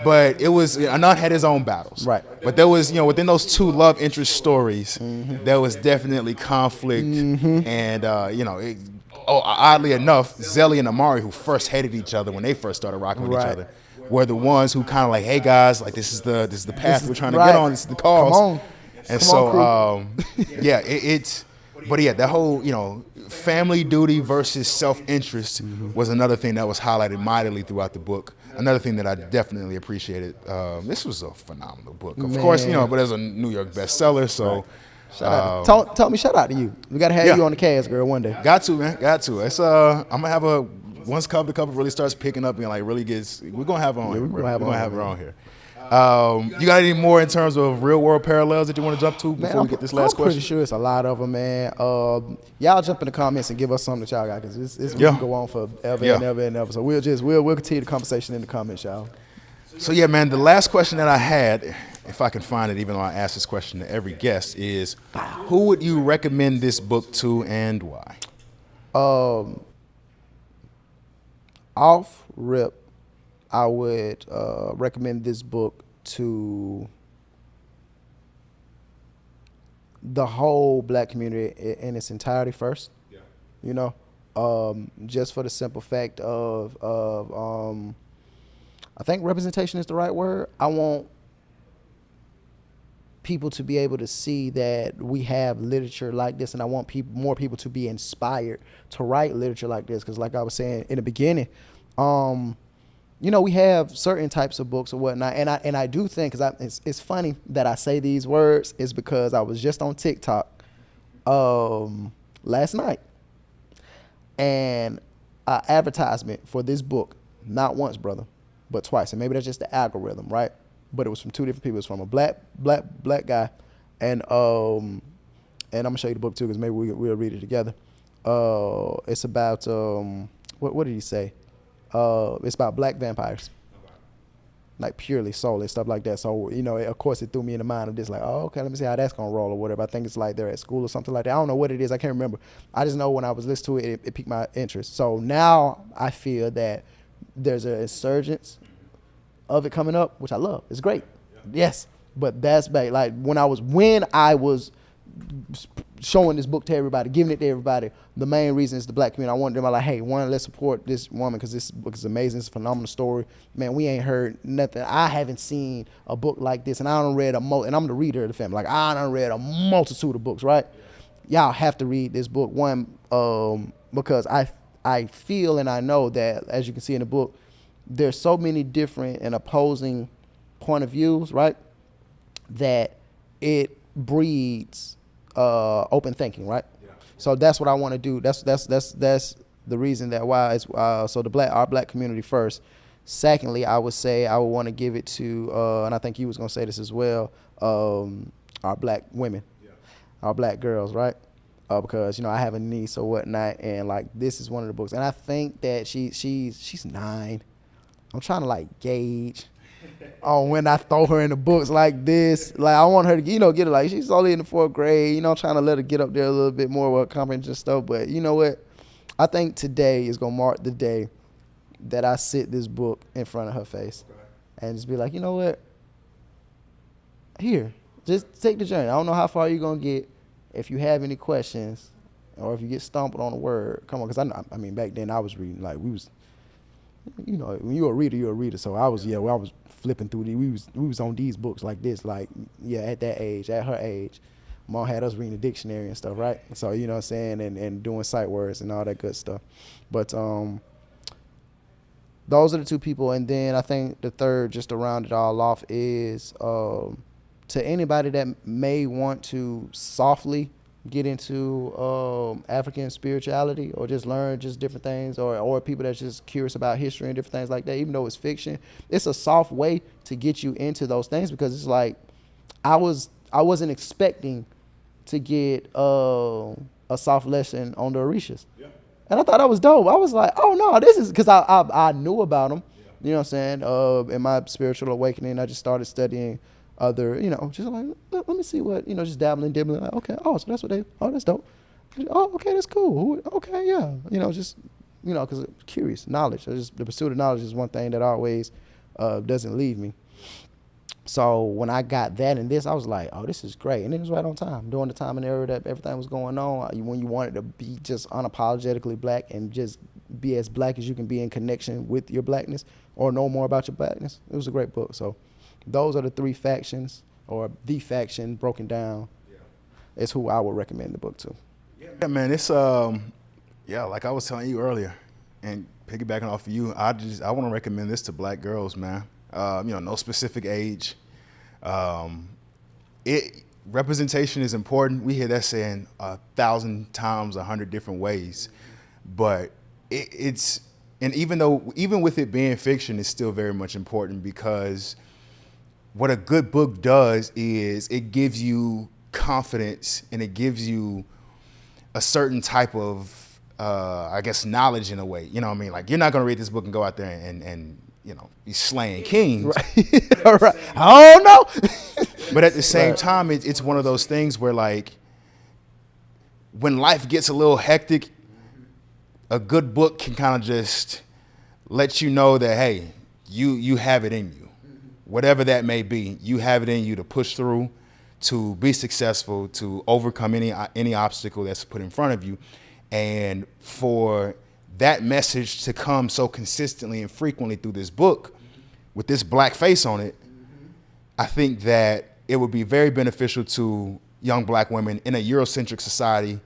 but it was Anon had his own battles. Right. But there was, within those two love interest stories, there was definitely conflict, and oddly enough, Zelly and Amari, who first hated each other when they first started rocking with each other, were the ones who kind of like, hey guys, like this is the path we're trying to get on. This is the cause. Come on. And so it's. But yeah, that whole, family duty versus self-interest was another thing that was highlighted mightily throughout the book. Another thing that I definitely appreciated. This was a phenomenal book. Of course, but it was a New York bestseller, so. Shout out. Tell me, shout out to you. We got to have you on the cast, girl, one day. Got to, man. Got to. It's, I'm going to have once Cover to Cover really starts picking up and like really gets, we're going to have her on here. We're going to have her on here. You got any more in terms of real world parallels that you want to jump to before we get this last question? I'm pretty sure it's a lot of them, man. Y'all jump in the comments and give us something that y'all got, because we can go on forever and ever and ever. So we'll continue the conversation in the comments, y'all. So yeah, man, the last question that I had, if I can find it, even though I ask this question to every guest, is who would you recommend this book to and why? Off rip, I would recommend this book to the whole black community in its entirety first. Just for the simple fact of I think representation is the right word. I want people to be able to see that we have literature like this, and I want more people to be inspired to write literature like this, because like I was saying in the beginning, we have certain types of books or whatnot, and I do think, because it's funny that I say these words, is because I was just on TikTok last night, and an advertisement for this book, not once, brother, but twice, and maybe that's just the algorithm, right? But it was from two different people. It was from a black guy, and I'm gonna show you the book too, because maybe we'll read it together. It's about what did he say? It's about black vampires, like purely solely stuff like that. So of course, it threw me in the mind of this, like, oh, okay, let me see how that's gonna roll or whatever. I think it's like they're at school or something like that. I don't know what it is. I can't remember. I just know when I was listening to it, it piqued my interest. So now I feel that there's an insurgence of it coming up, which I love. It's great. Yes, but that's back like when I was showing this book to everybody, giving it to everybody. The main reason is the black community. I wanted them, like, hey, let's support this woman, because this book is amazing. It's a phenomenal story. Man, we ain't heard nothing. I haven't seen a book like this, and I done read and I'm the reader of the family. Like, I done read a multitude of books, right? Y'all have to read this book. One, because I feel and I know that, as you can see in the book, there's so many different and opposing point of views, right? That it breeds open thinking, right? Yeah. So that's what I want to do. That's the reason that why it's so our black community first. Secondly, I would say I would want to give it to and I think you was gonna say this as well, our black women, our black girls, right? Because I have a niece or whatnot, and like this is one of the books, and I think that she's 9. I'm trying to like gauge on when I throw her in the books like this. Like, I want her to, get it. Like, she's only in the 4th grade, trying to let her get up there a little bit more with comprehension stuff. But you know what? I think today is going to mark the day that I sit this book in front of her face and just be like, you know what? Here, just take the journey. I don't know how far you're going to get. If you have any questions or if you get stumped on a word, come on. Because I mean, back then I was reading, like, we was, when you're a reader, you're a reader. So I was, I was flipping through these. We was on these books like this, like, at that age, at her age. Mom had us reading the dictionary and stuff, right? So, you know what I'm saying, and doing sight words and all that good stuff. But those are the 2 people. And then I think the third, just to round it all off, is to anybody that may want to softly get into African spirituality or just learn just different things, or people that's just curious about history and different things like that, even though it's fiction, it's a soft way to get you into those things, because it's like I wasn't expecting to get a soft lesson on the Orishas. Yeah. And I thought that was dope. I was like, oh no, this is, because I knew about them. Yeah. You know what I'm saying? In my spiritual awakening, I just started studying other, just like, let me see what, just dabbling, like, okay, oh, so that's what that's dope. Oh, okay, that's cool. Okay, yeah. Just, because curious, knowledge. The pursuit of knowledge is one thing that always doesn't leave me. So when I got that and this, I was like, oh, this is great. And it was right on time, during the time and era that everything was going on. When you wanted to be just unapologetically black and just be as black as you can be in connection with your blackness or know more about your blackness, it was a great book. So those are the 3 factions, or the faction broken down. Yeah. Is who I would recommend the book to. Yeah, man, it's like I was telling you earlier, and piggybacking off of you, I want to recommend this to black girls, man. No specific age. Representation is important. We hear that saying 1,000 times, 100 different ways, but it's, and even with it being fiction, it's still very much important, because what a good book does is it gives you confidence, and it gives you a certain type of, knowledge in a way. You know what I mean? Like, you're not going to read this book and go out there and be slaying kings. Right. All right. I don't know. But at the same time, it's one of those things where, like, when life gets a little hectic, a good book can kind of just let you know that, hey, you have it in you. Whatever that may be, you have it in you to push through, to be successful, to overcome any obstacle that's put in front of you. And for that message to come so consistently and frequently through this book with this black face on it, I think that it would be very beneficial to young black women in a Eurocentric society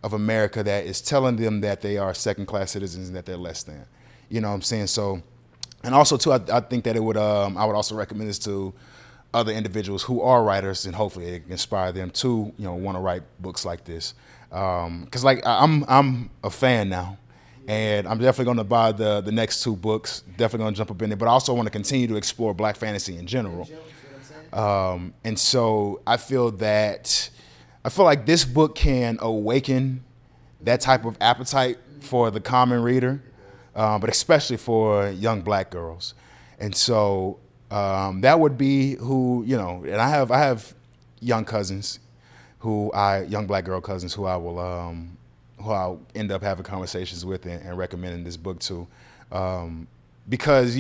of America that is telling them that they are second-class citizens and that they're less than. You know what I'm saying? So, and also too, I think that it would, I would also recommend this to other individuals who are writers, and hopefully it can inspire them to, want to write books like this. Cause like I'm a fan now. And I'm definitely going to buy the next 2 books. Definitely going to jump up in it. But I also want to continue to explore black fantasy in general. And so I feel like this book can awaken that type of appetite for the common reader, but especially for young black girls. And so that would be who, and I have young cousins young black girl cousins who I will, who I'll end up having conversations with and recommending this book to. Because,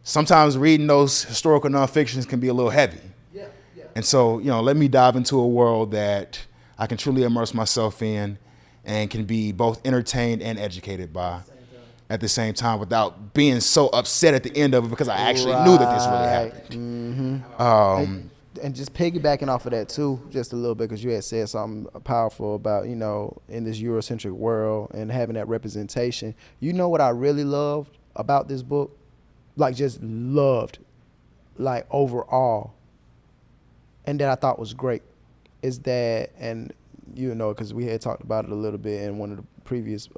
sometimes reading those historical nonfictions can be a little heavy. Yeah. And so, let me dive into a world that I can truly immerse myself in and can be both entertained and educated by at the same time without being so upset at the end of it because I actually knew that this really happened. And just piggybacking off of that too, just a little bit, because you had said something powerful about, in this Eurocentric world and having that representation. You know what I really loved about this book? Like, just loved, like, overall, and that I thought was great, is that, and because we had talked about it a little bit in one of the previous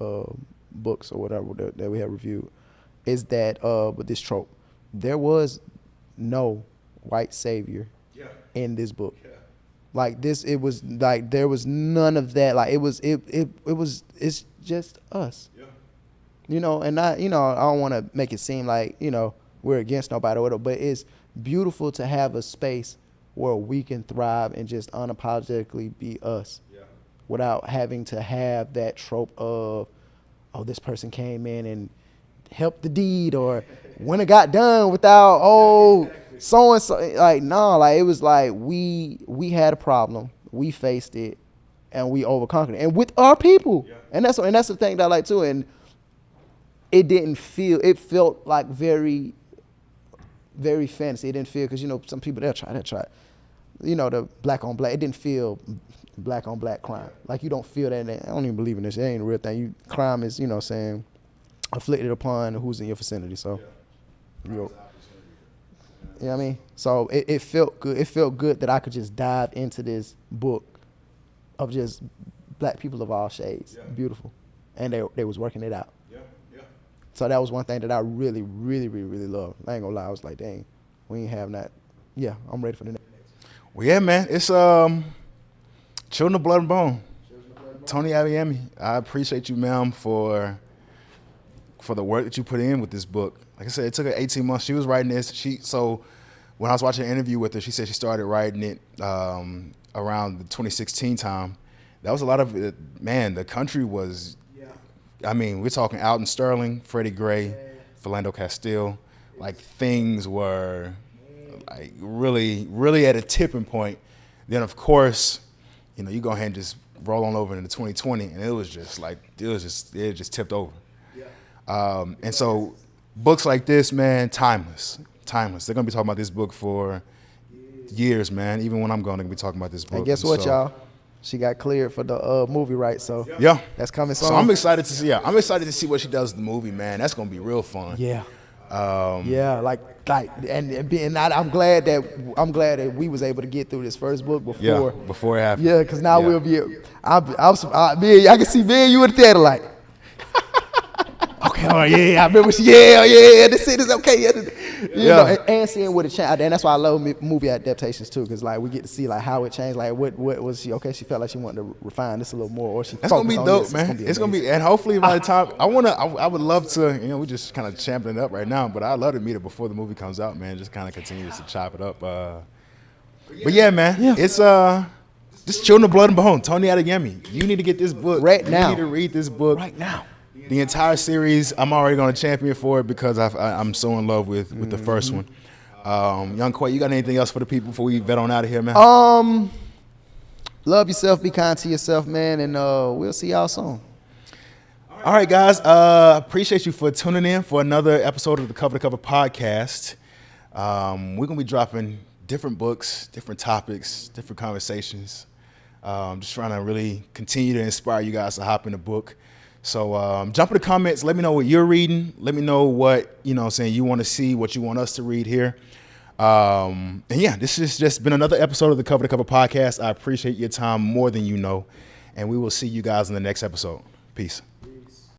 books or whatever that we had reviewed, is that with this trope, there was no white savior in this book. Like this, it was like there was none of that. Like it's just us. And I don't want to make it seem like, we're against nobody or whatever, but it's beautiful to have a space where we can thrive and just unapologetically be us without having to have that trope of, oh, this person came in and helped the deed, or when it got done without, oh, so-and-so. Like, no, like, it was like we had a problem, we faced it, and we overconquered it, and with our people. And that's the thing that I like too. And it felt like very, very fantasy. It didn't feel, because, you know, some people, they'll try. You know, the black on black, it didn't feel black on black crime. Like, you don't feel that. I don't even believe in this. It ain't a real thing. Crime is, you know, saying, afflicted upon who's in your vicinity. So, you know what I mean? So it felt good. It felt good that I could just dive into this book of just black people of all shades. Beautiful. And they was working it out. So that was one thing that I really, really, really, really loved. I ain't gonna lie. I was like, dang, we ain't have that. Yeah, I'm ready for the next. Well, yeah, man. It's Children of Blood and Bone. Tomi Adeyemi, I appreciate you, ma'am, for the work that you put in with this book. Like I said, it took her 18 months. She was writing this. So when I was watching an interview with her, she said she started writing it around the 2016 time. That was a lot of it. Man, the country was, I mean, we're talking Alton Sterling, Freddie Gray, Philando Castile. Like, things were like really, really at a tipping point. Then, of course, you know, you go ahead and just roll on over into 2020, and it just tipped over. And so books like this, man, timeless. They're going to be talking about this book for years, man. Even when I'm gone, they're going to be talking about this book. And guess what, y'all? She got cleared for the movie rights, so that's coming soon. So I'm excited to see. I'm excited to see what she does with the movie, man. That's going to be real fun. I'm glad that we was able to get through this first book before it happened. Yeah, because now we'll be. I can see me and you in the theater like. Okay, all right, I remember this is okay, you know, and seeing what it changed, and that's why I love movie adaptations too, because like we get to see like how it changed, like what was she? Okay, she felt like she wanted to refine this a little more, or she. That's gonna be dope, man. It's gonna be, and hopefully by the time I would love to, you know, we just kind of champing it up right now, but I'd love to meet her before the movie comes out, man. Just kind of continue to chop it up. But yeah, man, it's just Children of Blood and Bone. Tomi Adeyemi, you need to get this book right now. You need to read this book right now. The entire series, I'm already going to champion for it because I'm so in love with the first one. Young Quay, you got anything else for the people before we vet on out of here, man? Love yourself, be kind to yourself, man, and we'll see y'all soon. All right, guys. Appreciate you for tuning in for another episode of the Cover2Cover Podcast. We're going to be dropping different books, different topics, different conversations. Just trying to really continue to inspire you guys to hop in the book. So jump in the comments. Let me know what you're reading. Let me know what, you you want to see, what you want us to read here. And yeah, this has just been another episode of the Cover2Cover Podcast. I appreciate your time more than you know. And we will see you guys in the next episode. Peace.